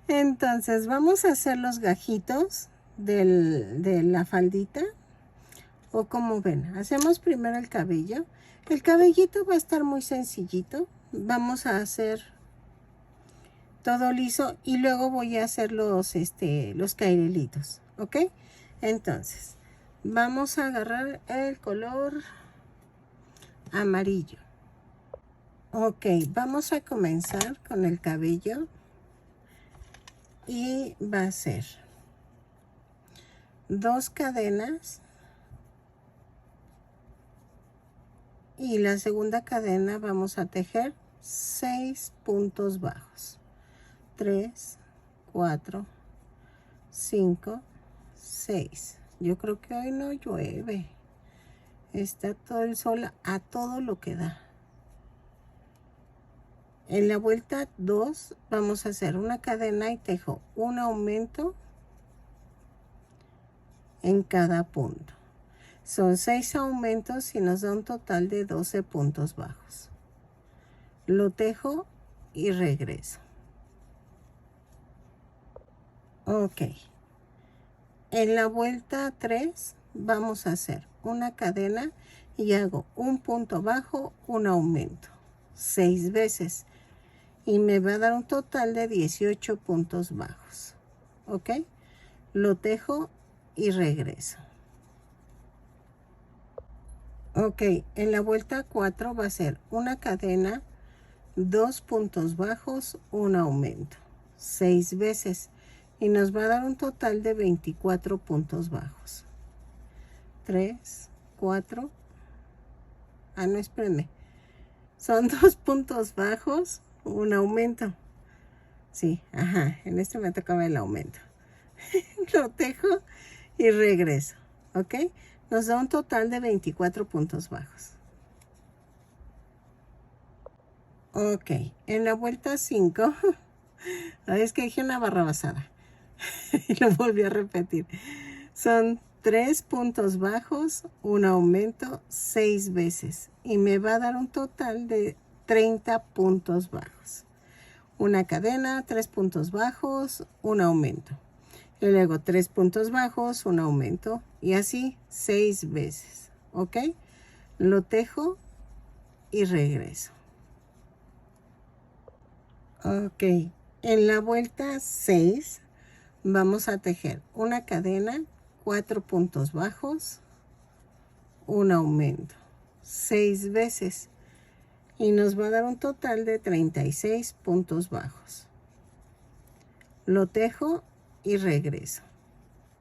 Speaker 1: Entonces, vamos a hacer los gajitos de la faldita, o como ven, hacemos primero el cabello. El cabellito va a estar muy sencillito. Vamos a hacer todo liso y luego voy a hacer los cairelitos, ¿ok? Entonces, vamos a agarrar el color amarillo. Ok, vamos a comenzar con el cabello y va a ser 2 cadenas y la segunda cadena vamos a tejer 6 puntos bajos. 3, 4, 5, 6. Yo creo que hoy no llueve. Está todo el sol a todo lo que da. En la vuelta 2 vamos a hacer una cadena y tejo un aumento en cada punto. Son 6 aumentos y nos da un total de 12 puntos bajos. Lo tejo y regreso. Ok. En la vuelta 3 vamos a hacer una cadena y hago un punto bajo, un aumento. 6 veces. Y me va a dar un total de 18 puntos bajos. ¿Ok? Lo tejo y regreso. Ok, en la vuelta 4 va a ser una cadena, 2 puntos bajos, un aumento. 6 veces. Y nos va a dar un total de 24 puntos bajos. 3, 4. Ah, no, espérenme. Son 2 puntos bajos, un aumento. Sí, ajá, en este me tocaba el aumento. Lo tejo y regreso, ¿ok? Nos da un total de 24 puntos bajos. Ok, en la vuelta 5, es que dije una barrabasada y lo volví a repetir. Son 3 puntos bajos, un aumento 6 veces y me va a dar un total de 30 puntos bajos. Una cadena, 3 puntos bajos, un aumento. Y luego 3 puntos bajos, un aumento y así 6 veces, ¿ok? Lo tejo y regreso. Ok, en la vuelta 6 vamos a tejer una cadena, 4 puntos bajos, un aumento, 6 veces y nos va a dar un total de 36 puntos bajos. Lo tejo y regreso,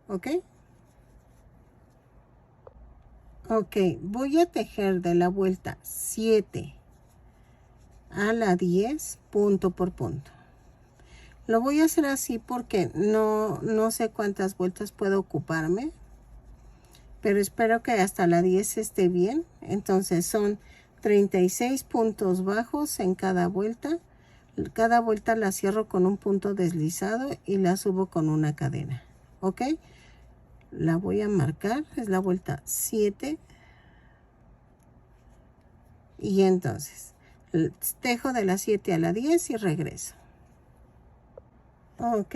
Speaker 1: ¿ok? Ok, voy a tejer de la vuelta 7 a la 10 punto por punto. Lo voy a hacer así porque no sé cuántas vueltas puedo ocuparme, pero espero que hasta la 10 esté bien. Entonces son 36 puntos bajos en cada vuelta. Cada vuelta la cierro con un punto deslizado y la subo con una cadena, ¿ok? La voy a marcar, es la vuelta 7. Y entonces tejo de la 7 a la 10 y regreso. Ok,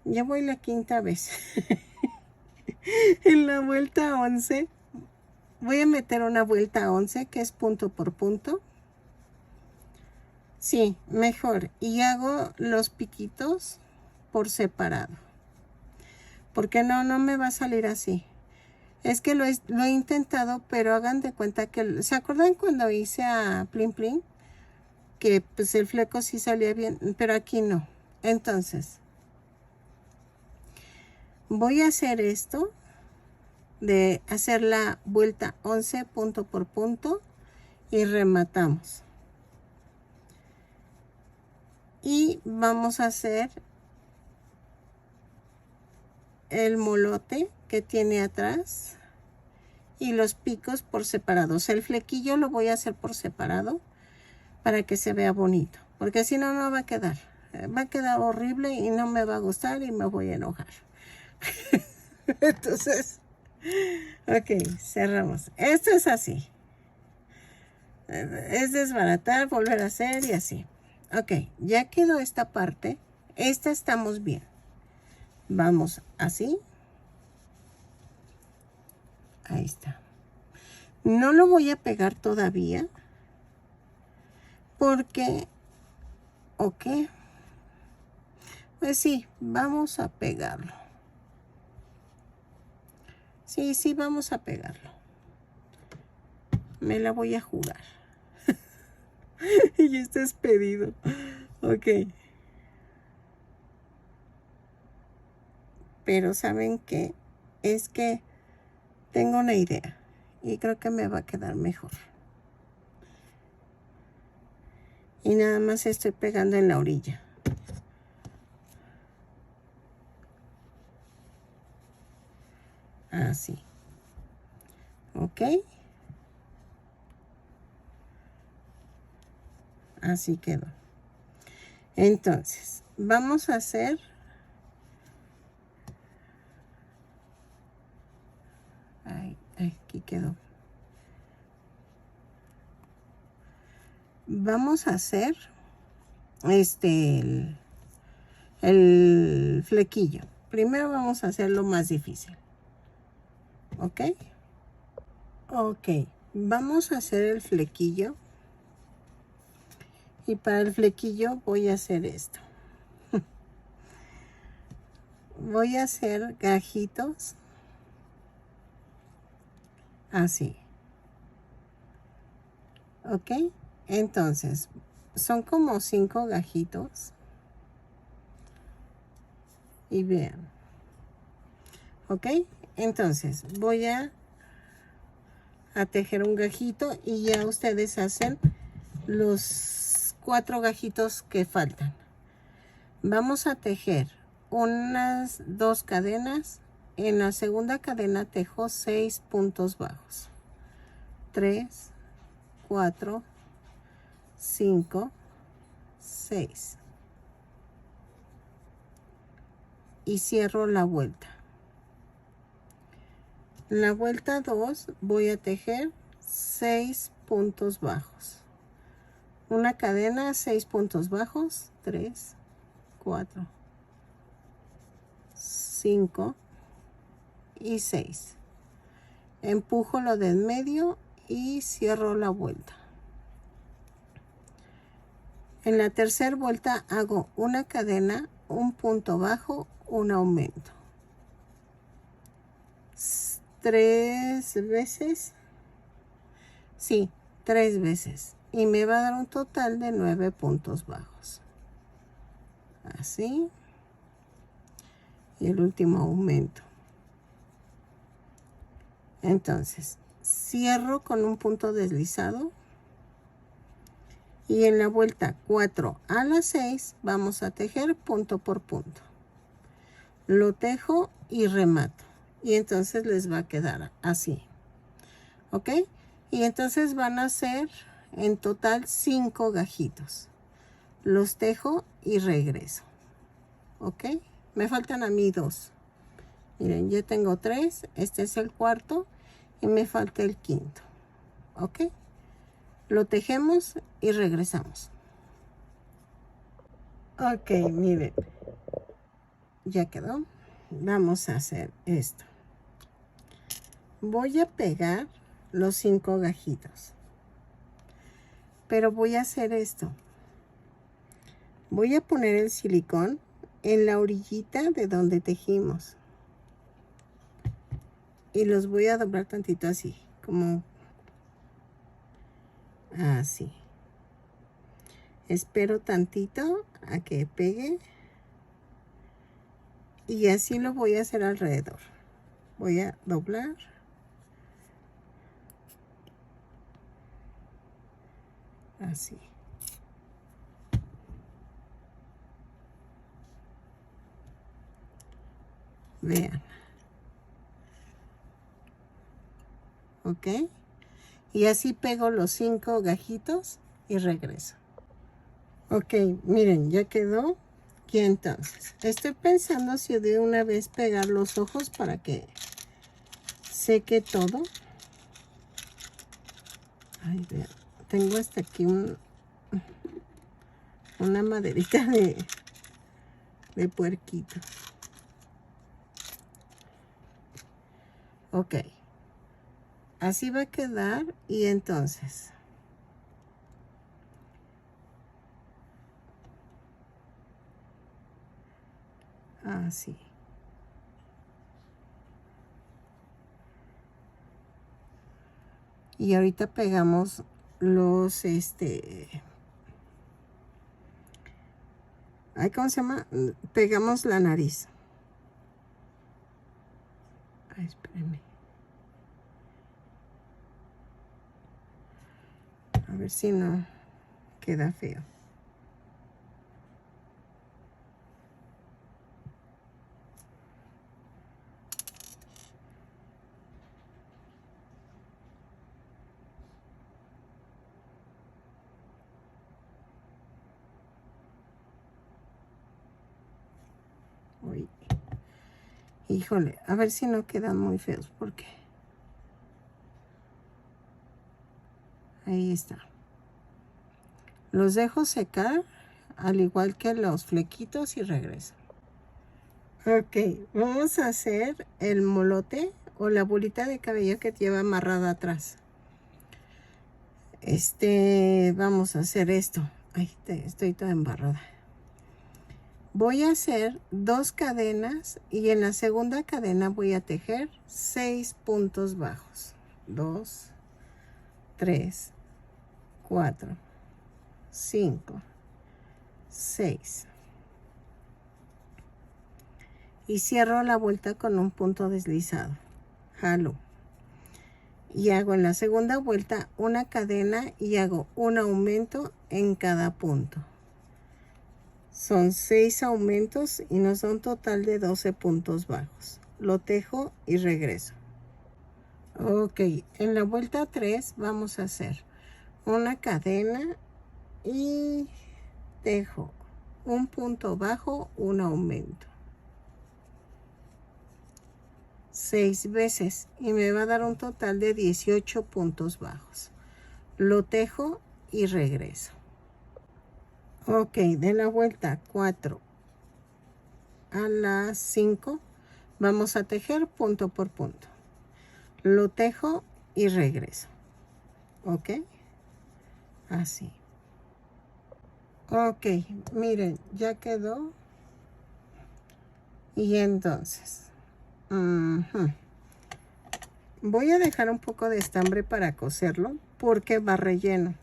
Speaker 1: ya voy la 5ª vez. En la vuelta 11 voy a meter una vuelta 11 que es punto por punto. Sí, mejor. Y hago los piquitos por separado. Porque no me va a salir así. Es que lo he intentado, pero hagan de cuenta que... ¿Se acuerdan cuando hice a Plin Plin? Que pues el fleco sí salía bien, pero aquí no. Entonces, voy a hacer esto de hacer la vuelta 11 punto por punto y rematamos. Y vamos a hacer el molote que tiene atrás y los picos por separados. El flequillo lo voy a hacer por separado para que se vea bonito, porque si no, no va a quedar. Va a quedar horrible y no me va a gustar y me voy a enojar. Entonces, ok, cerramos. Esto es así. Es desbaratar, volver a hacer y así. Ok, ya quedó esta parte. Esta estamos bien. Vamos así. Ahí está. No lo voy a pegar todavía. Porque, ok. Pues sí, vamos a pegarlo. Sí, sí, vamos a pegarlo. Me la voy a jugar. Y esto es pedido. Ok. Pero ¿saben qué? Es que tengo una idea. Y creo que me va a quedar mejor. Y nada más estoy pegando en la orilla. Así. Ok. Así quedó. Entonces, vamos a hacer... Ay, aquí quedó. Vamos a hacer el flequillo. Primero vamos a hacer lo más difícil. ¿Ok? Ok. Vamos a hacer el flequillo. Y para el flequillo voy a hacer esto. Voy a hacer gajitos. Así. ¿Ok? Entonces, son como 5 gajitos. Y vean. ¿Ok? Entonces, voy a tejer un gajito y ya ustedes hacen los 4 gajitos que faltan. Vamos a tejer unas 2 cadenas. En la segunda cadena tejo 6 puntos bajos. 3, 4, 5, 6. Y cierro la vuelta. En la vuelta 2 voy a tejer 6 puntos bajos. Una cadena, 6 puntos bajos. 3, 4, 5 y 6. Empujo lo de en medio y cierro la vuelta. En la tercera vuelta hago una cadena, un punto bajo, un aumento. 3 veces. Sí, 3 veces. Y me va a dar un total de 9 puntos bajos. Así. Y el último aumento. Entonces, cierro con un punto deslizado. Y en la vuelta 4 a la 6 vamos a tejer punto por punto. Lo tejo y remato. Y entonces les va a quedar así. ¿Ok? Y entonces van a ser en total 5 gajitos. Los tejo y regreso. ¿Ok? Me faltan a mí 2. Miren, yo tengo 3. Este es el cuarto. Y me falta el quinto. ¿Ok? Lo tejemos y regresamos. Ok, miren. Ya quedó. Vamos a hacer esto. Voy a pegar los 5 gajitos. Pero voy a hacer esto. Voy a poner el silicón en la orillita de donde tejimos. Y los voy a doblar tantito así, como así. Espero tantito a que pegue. Y así lo voy a hacer alrededor. Voy a doblar. Así. Vean. ¿Ok? Y así pego los 5 gajitos y regreso. Ok, miren, ya quedó. Y entonces, estoy pensando si de una vez pegar los ojos para que seque todo. Ay, vean. Tengo hasta aquí una maderita de puerquito. Ok, así va a quedar. Y entonces así. Y ahorita pegamos los ay, ¿cómo se llama? Pegamos la nariz. Ay, espérenme. A ver si no queda feo. Uy. Híjole, a ver si no quedan muy feos, porque ahí está. Los dejo secar, al igual que los flequitos, y regreso. Ok, vamos a hacer el molote o la bolita de cabello que lleva amarrada atrás. Vamos a hacer esto. Ay, estoy toda embarrada. Voy a hacer 2 cadenas y en la segunda cadena voy a tejer 6 puntos bajos. 2, 3, 4, 5, 6. Y cierro la vuelta con un punto deslizado. Jalo. Y hago en la segunda vuelta una cadena y hago un aumento en cada punto. Son 6 aumentos y nos da un total de 12 puntos bajos. Lo tejo y regreso. Ok, en la vuelta 3 vamos a hacer una cadena y tejo un punto bajo, un aumento. 6 veces y me va a dar un total de 18 puntos bajos. Lo tejo y regreso. Ok, de la vuelta 4 a la 5 vamos a tejer punto por punto. Lo tejo y regreso. Ok, así. Ok, miren, ya quedó. Y entonces voy a dejar un poco de estambre para coserlo porque va relleno.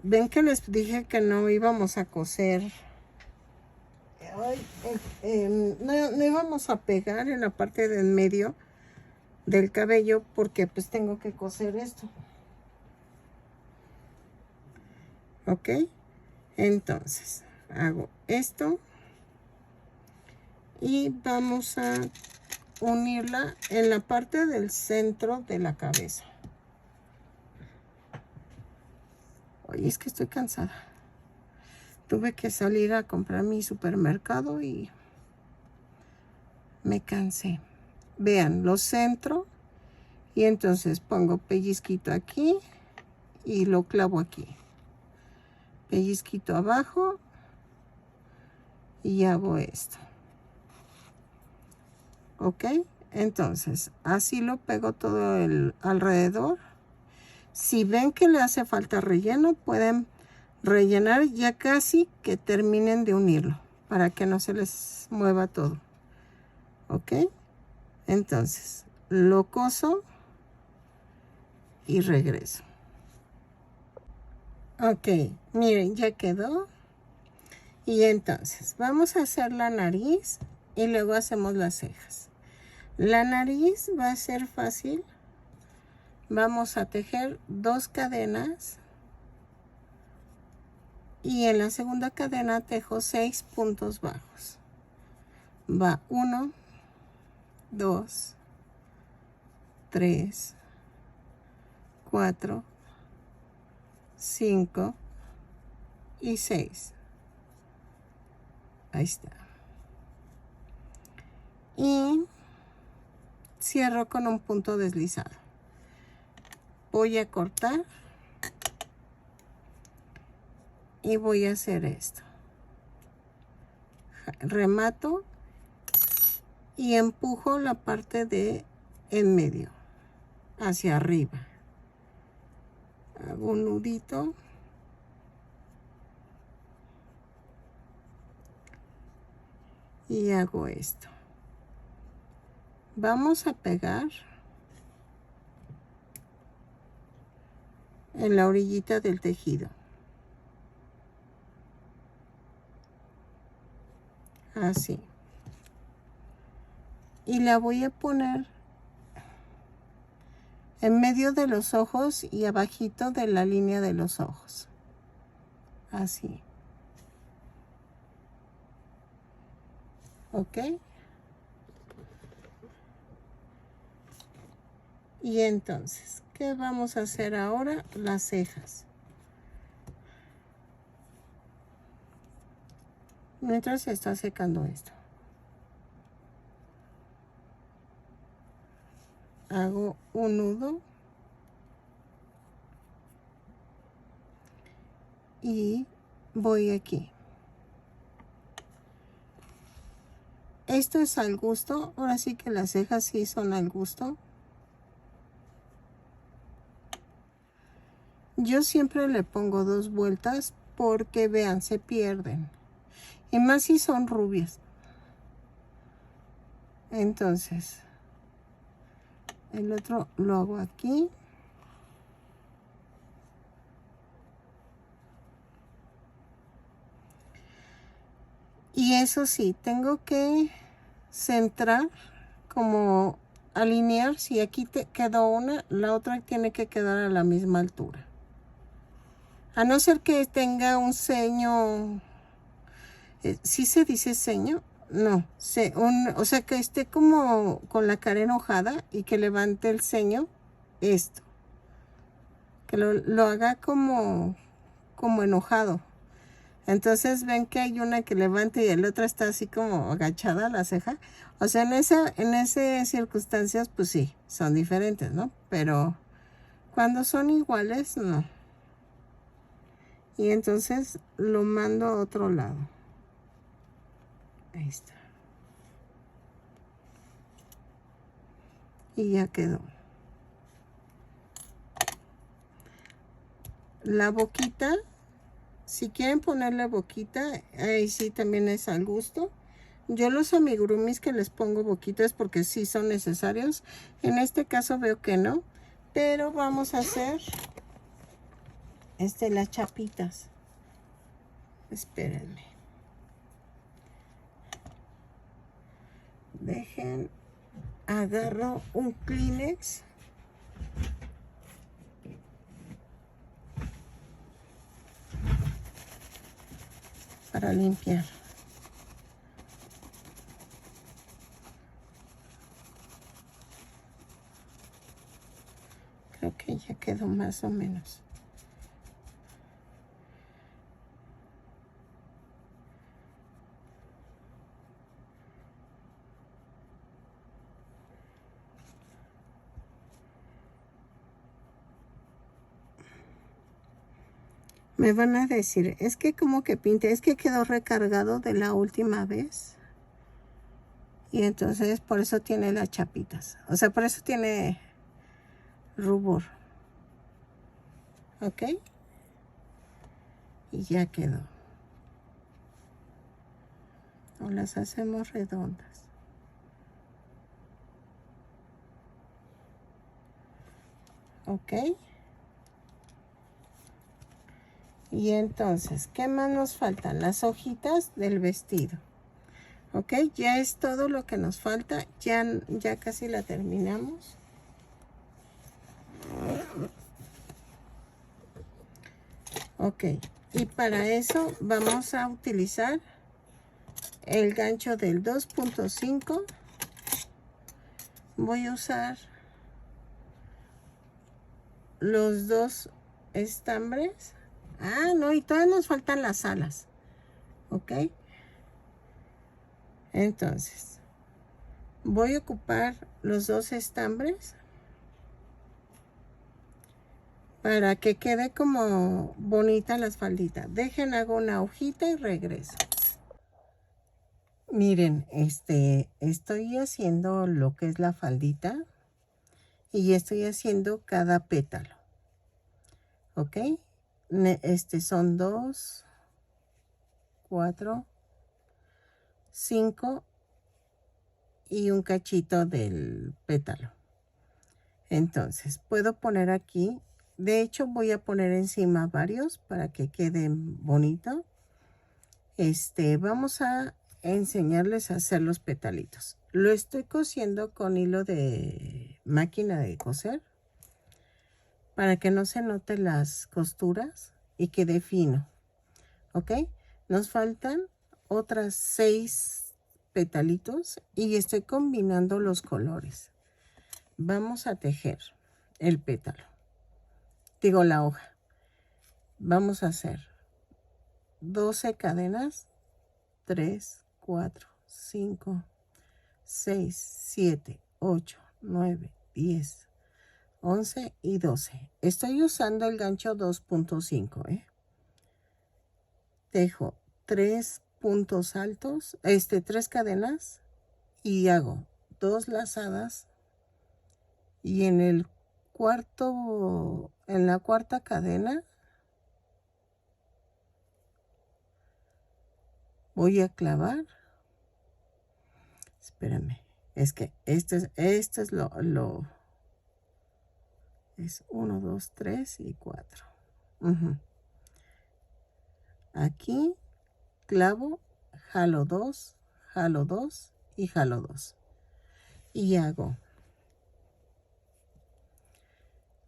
Speaker 1: Ven que les dije que no íbamos a coser. No íbamos a pegar en la parte del medio del cabello porque pues tengo que coser esto. Ok, entonces hago esto y vamos a unirla en la parte del centro de la cabeza. Oye, es que estoy cansada. Tuve que salir a comprar mi supermercado y me cansé. Vean, lo centro y entonces pongo pellizquito aquí y lo clavo aquí. Pellizquito abajo y hago esto. Ok, entonces así lo pego todo el alrededor. Si ven que le hace falta relleno, pueden rellenar ya casi que terminen de unirlo para que no se les mueva todo. Ok, entonces lo coso y regreso. Ok, miren, ya quedó. Y entonces vamos a hacer la nariz y luego hacemos las cejas. La nariz va a ser fácil. Vamos a tejer 2 cadenas y en la segunda cadena tejo 6 puntos bajos. Va 1, 2, 3, 4, 5 y 6. Ahí está. Y cierro con un punto deslizado. Voy a cortar y voy a hacer esto. Remato y empujo la parte de en medio, hacia arriba. Hago un nudito. Y hago esto. Vamos a pegar en la orillita del tejido. Así. Y la voy a poner en medio de los ojos y abajito de la línea de los ojos. Así. ¿Ok? Y entonces, ¿qué vamos a hacer ahora? Las cejas. Mientras se está secando esto. Hago un nudo. Y voy aquí. Esto es al gusto. Ahora sí que las cejas sí son al gusto. Yo siempre le pongo 2 vueltas porque vean, se pierden. Y más si son rubias. Entonces, el otro lo hago aquí. Y eso sí, tengo que centrar, como alinear. Si aquí quedó una, la otra tiene que quedar a la misma altura. A no ser que tenga un ceño. ¿Sí se dice ceño? No, o sea que esté como con la cara enojada y que levante el ceño. Esto. Que lo haga como enojado. Entonces ven que hay una que levanta y el otra está así como agachada la ceja. O sea, en esas circunstancias, pues sí, son diferentes, ¿no? Pero cuando son iguales, no. Y entonces lo mando a otro lado. Ahí está. Y ya quedó. La boquita, si quieren ponerle boquita, ahí sí también es al gusto. Yo los amigurumis que les pongo boquitas porque sí son necesarios. En este caso veo que no. Pero vamos a hacer las chapitas. Espérenme. Dejen, agarro un Kleenex. Para limpiar. Creo que ya quedó más o menos. Me van a decir, es que como que pinte, es que quedó recargado de la última vez. Y entonces por eso tiene las chapitas. O sea, por eso tiene rubor. ¿Ok? Y ya quedó. O las hacemos redondas. ¿Ok? Y entonces, ¿qué más nos faltan? Las hojitas del vestido. ¿Ok? Ya es todo lo que nos falta. Ya casi la terminamos. Ok. Y para eso vamos a utilizar el gancho del 2.5. Voy a usar los 2 estambres. Ah, no, y todavía nos faltan las alas. ¿Ok? Entonces, voy a ocupar los 2 estambres para que quede como bonita las falditas. Dejen, hago una hojita y regreso. Miren, estoy haciendo lo que es la faldita. y estoy haciendo cada pétalo. ¿Ok? Son 2, 4, 5 y un cachito del pétalo. Entonces, puedo poner aquí, de hecho voy a poner encima varios para que queden bonito. Vamos a enseñarles a hacer los petalitos. Lo estoy cosiendo con hilo de máquina de coser para que no se noten las costuras y quede fino. ¿Ok? Nos faltan otras 6 petalitos y estoy combinando los colores. Vamos a tejer el pétalo. Digo la hoja. Vamos a hacer 12 cadenas. 3, 4, 5, 6, 7, 8, 9, 10, 11 y 12. Estoy usando el gancho 2.5, Tejo 3 puntos altos, 3 cadenas y hago 2 lazadas y en la cuarta cadena voy a clavar. Espérame, es que este es lo es 1, 2, 3 y 4. Aquí clavo, jalo 2 y jalo 2. Y hago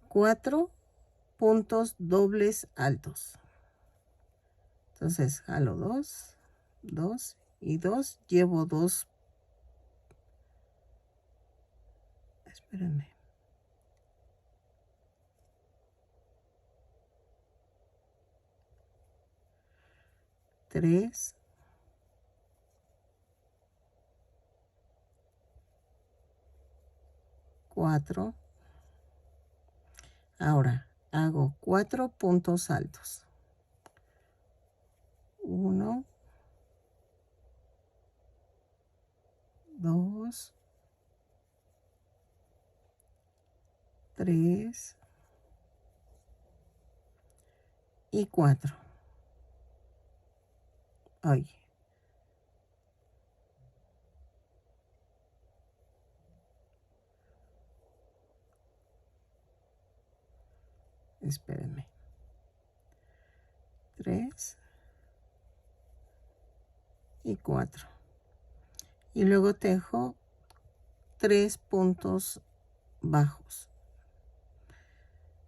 Speaker 1: 4 puntos dobles altos. Entonces jalo 2, 2 y 2. Llevo 2. Espérenme. Tres. Cuatro. Ahora hago 4 puntos altos. 1, 2, 3 y 4. Ay. Espérenme. 3 y 4. Y luego tejo 3 puntos bajos.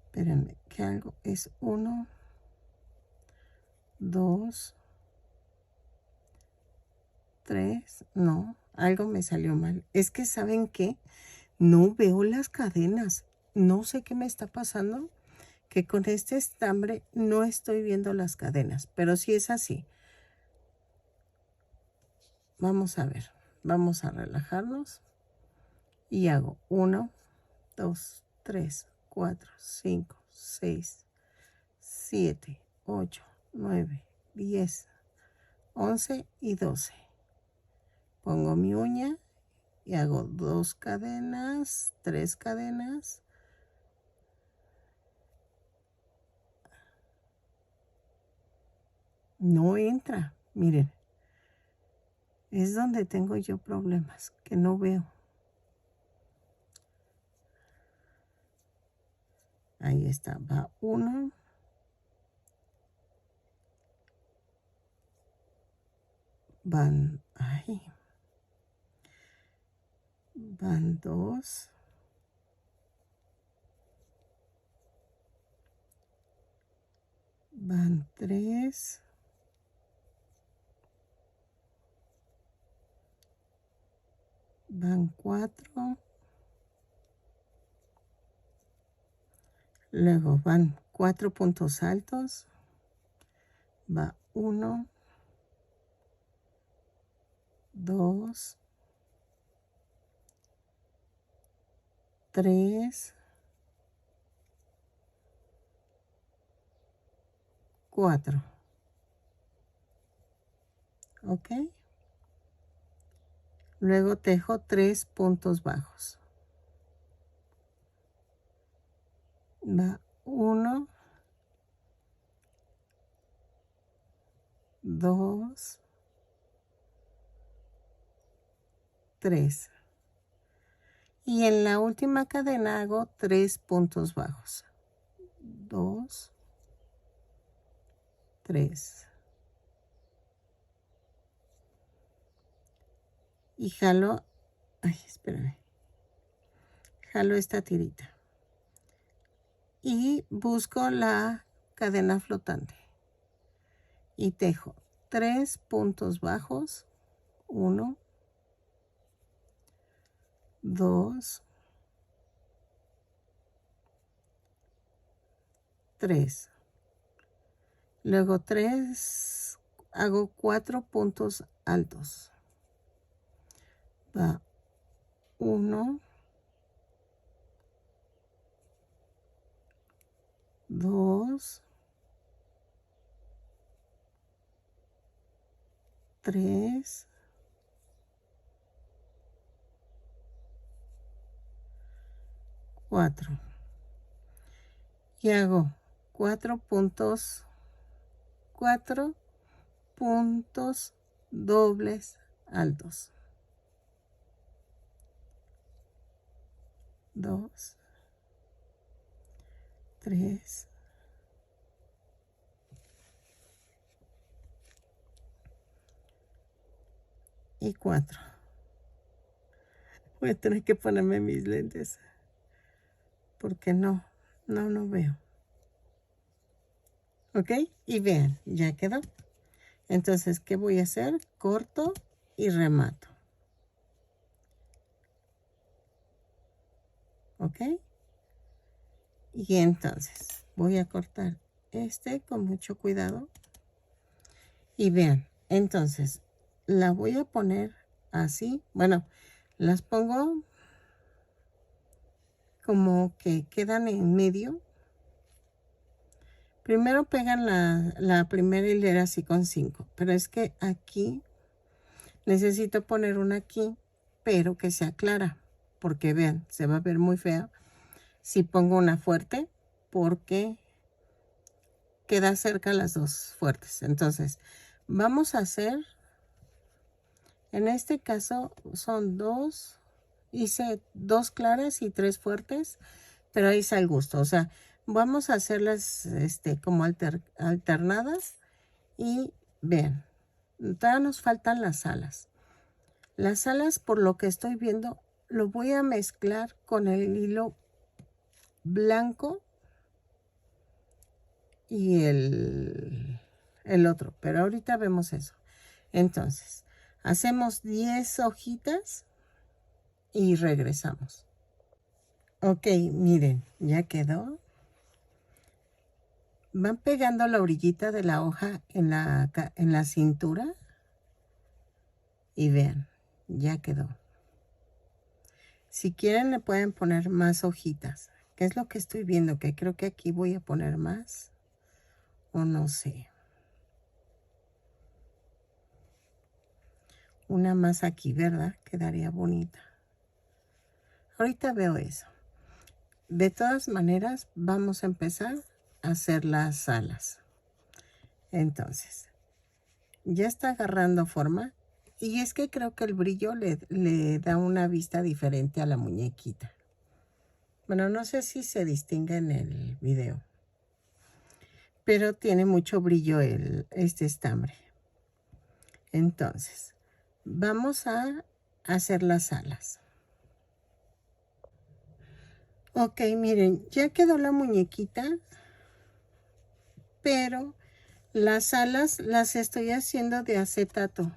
Speaker 1: Espérenme, que algo es 1, 2, 3. No, algo me salió mal. Es que, ¿saben qué? No veo las cadenas. No sé qué me está pasando, que con este estambre no estoy viendo las cadenas, pero sí es así. Vamos a ver, vamos a relajarnos y hago 1, 2, 3, 4, 5, 6, 7, 8, 9, 10, 11 y 12. Pongo mi uña y hago 2 cadenas, 3 cadenas. No entra, miren. Es donde tengo yo problemas, que no veo. Ahí está, va 1. Van 2. Van 3. Van 4. Luego van 4 puntos altos. Va 1, 2, 3, 4. ¿Ok? Luego tejo 3 puntos bajos. Va 1, 2, 3. Y en la última cadena hago 3 puntos bajos. 2, 3. Y jalo, ay, espérame. Jalo esta tirita. Y busco la cadena flotante. Y tejo 3 puntos bajos. 1, 2, 3. Luego 3, hago 4 puntos altos. Va 1, 2, 3, 4. Y hago 4 puntos dobles altos. 2, 3, 4. Voy a tener que ponerme mis lentes porque no veo. ¿Ok? Y vean, ya quedó. Entonces, ¿qué voy a hacer? Corto y remato. ¿Ok? Y entonces voy a cortar este con mucho cuidado. Y vean, entonces la voy a poner así. Bueno, las pongo como que quedan en medio. Primero pegan la primera hilera así con 5. Pero es que aquí necesito poner una aquí, pero que sea clara. Porque vean, se va a ver muy fea si pongo una fuerte, porque queda cerca las dos fuertes. Entonces, vamos a hacer, en este caso son 2, hice 2 claras y 3 fuertes, pero ahí está el gusto. O sea, vamos a hacerlas como alternadas. Y vean, todavía nos faltan las alas. Las alas, por lo que estoy viendo, lo voy a mezclar con el hilo blanco y el otro, pero ahorita vemos eso. Entonces, hacemos 10 hojitas y regresamos. Ok, miren, ya quedó. Van pegando la orillita de la hoja en la cintura y vean, ya quedó. Si quieren le pueden poner más hojitas, que es lo que estoy viendo, que creo que aquí voy a poner más, o no sé. Una más aquí, ¿verdad? Quedaría bonita. Ahorita veo eso. De todas maneras, vamos a empezar a hacer las alas. Entonces, ya está agarrando forma. Y es que creo que el brillo le da una vista diferente a la muñequita. Bueno, no sé si se distingue en el video, pero tiene mucho brillo este estambre. Entonces, vamos a hacer las alas. Ok, miren, ya quedó la muñequita, pero las alas las estoy haciendo de acetato.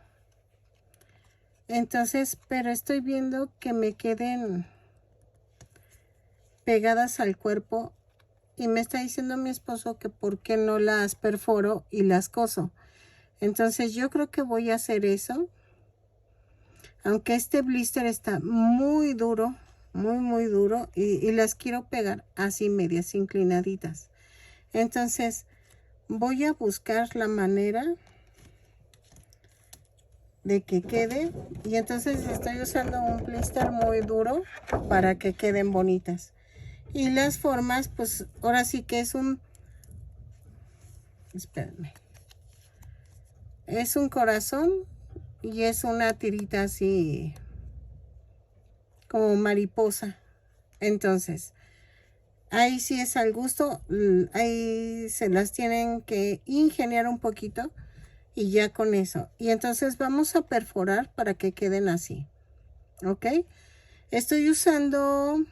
Speaker 1: Entonces, pero estoy viendo que me queden pegadas al cuerpo y me está diciendo mi esposo que por qué no las perforo y las coso. Entonces yo creo que voy a hacer eso, aunque este blister está muy duro, muy duro, y las quiero pegar así medias inclinaditas. Entonces voy a buscar la manera de que quede, y entonces estoy usando un blister muy duro para que queden bonitas. Y las formas, pues ahora sí que es un... Espérenme. Es un corazón y es una tirita así como mariposa. Entonces, ahí sí es al gusto. Ahí se las tienen que ingeniar un poquito y ya con eso. Y entonces vamos a perforar para que queden así. ¿Ok? Estoy usando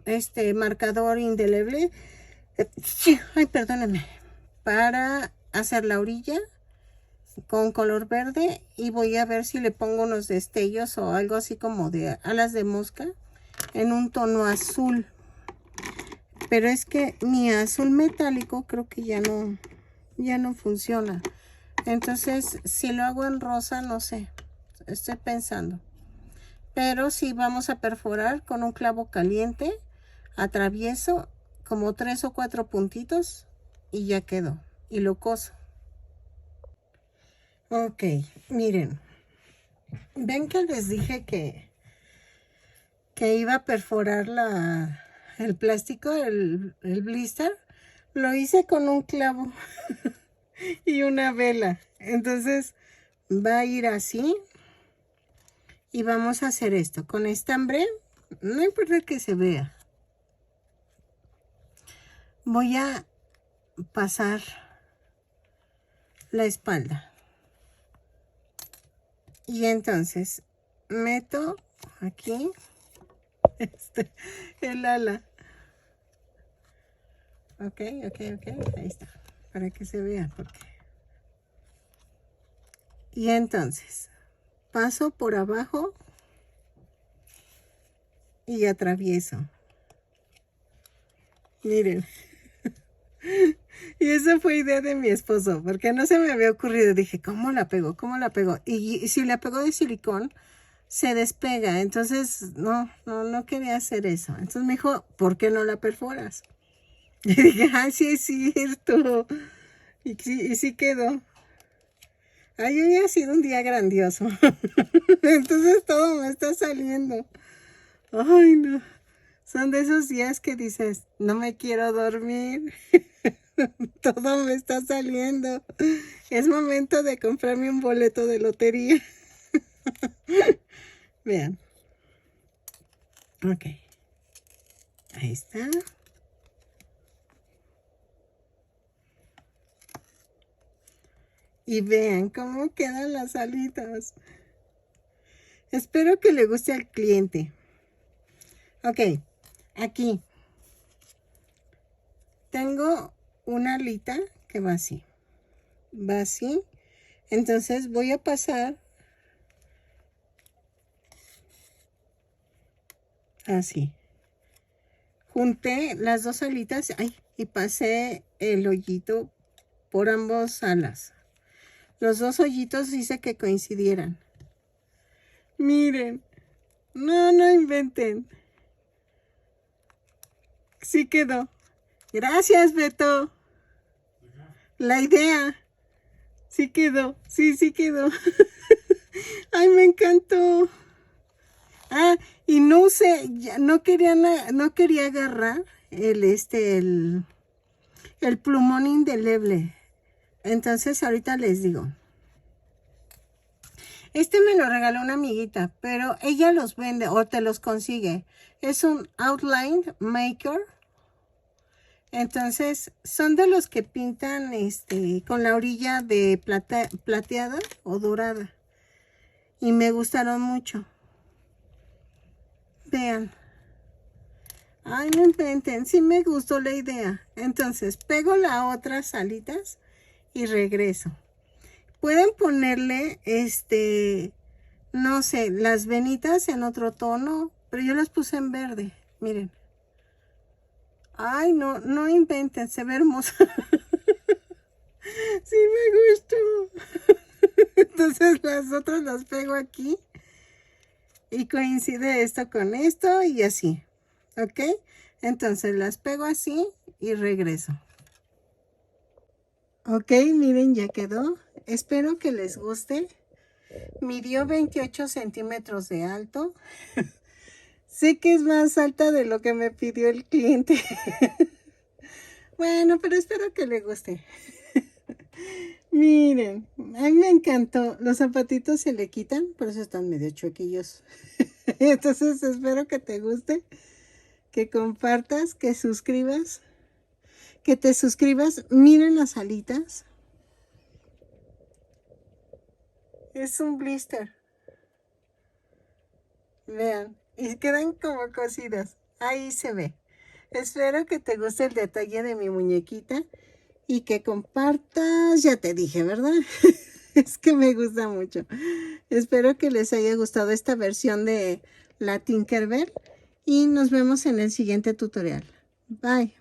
Speaker 1: este marcador indeleble. Ay, perdóname. Para hacer la orilla con color verde, y voy a ver si le pongo unos destellos o algo así como de alas de mosca en un tono azul. Pero es que mi azul metálico creo que ya no funciona. Entonces, si lo hago en rosa, no sé. Estoy pensando. Pero sí vamos a perforar con un clavo caliente. Atravieso como 3 o 4 puntitos y ya quedó. Y lo coso. Ok, miren. Ven que les dije que iba a perforar el plástico, el blister. Lo hice con un clavo y una vela. Entonces va a ir así. Y vamos a hacer esto con estambre. No importa que se vea. Voy a pasar la espalda. Y entonces meto aquí el ala. Ok. Ahí está. Para que se vea. Y entonces paso por abajo y atravieso. Miren. Y eso fue idea de mi esposo, porque no se me había ocurrido. Dije, ¿cómo la pego? Y si la pego de silicón, se despega. Entonces, no quería hacer eso. Entonces me dijo, ¿por qué no la perforas? Y dije, ay, sí es cierto. Y sí quedó. Ay, hoy ha sido un día grandioso. Entonces todo me está saliendo. Ay, no. Son de esos días que dices, no me quiero dormir. Todo me está saliendo. Es momento de comprarme un boleto de lotería. Vean. Ok. Ahí está. Y vean cómo quedan las alitas. Espero que le guste al cliente. Ok. Aquí. Tengo una alita que va así. Va así. Entonces voy a pasar así. Junté las dos alitas, ay, y pasé el hoyito por ambos alas. Los dos hoyitos hice que coincidieran. Miren. No inventen. Sí quedó. Gracias, Beto. La idea. Sí quedó. Sí quedó. Ay, me encantó. Ah, y no usé, no quería agarrar el plumón indeleble. Entonces ahorita les digo. Este me lo regaló una amiguita, pero ella los vende o te los consigue. Es un outline maker. Entonces son de los que pintan con la orilla de plateada o dorada. Y me gustaron mucho. Vean. Ay, no inventen. Sí me gustó la idea. Entonces pego las otras alitas y regreso. Pueden ponerle, no sé, las venitas en otro tono, pero yo las puse en verde. Miren. Ay, no inventen, se ve hermoso. Sí me gustó. Entonces las otras las pego aquí. Y coincide esto con esto y así. ¿Ok? Entonces las pego así y regreso. Ok, miren, ya quedó. Espero que les guste. Midió 28 centímetros de alto. Sé que es más alta de lo que me pidió el cliente. Bueno, pero espero que le guste. Miren, a mí me encantó. Los zapatitos se le quitan, por eso están medio chuequillos. Entonces espero que te guste, que compartas, que suscribas, que te suscribas. Miren las alitas. Es un blister. Vean, y quedan como cosidas. Ahí se ve. Espero que te guste el detalle de mi muñequita y que compartas. Ya te dije, ¿verdad? Es que me gusta mucho. Espero que les haya gustado esta versión de la Tinkerbell y nos vemos en el siguiente tutorial. Bye.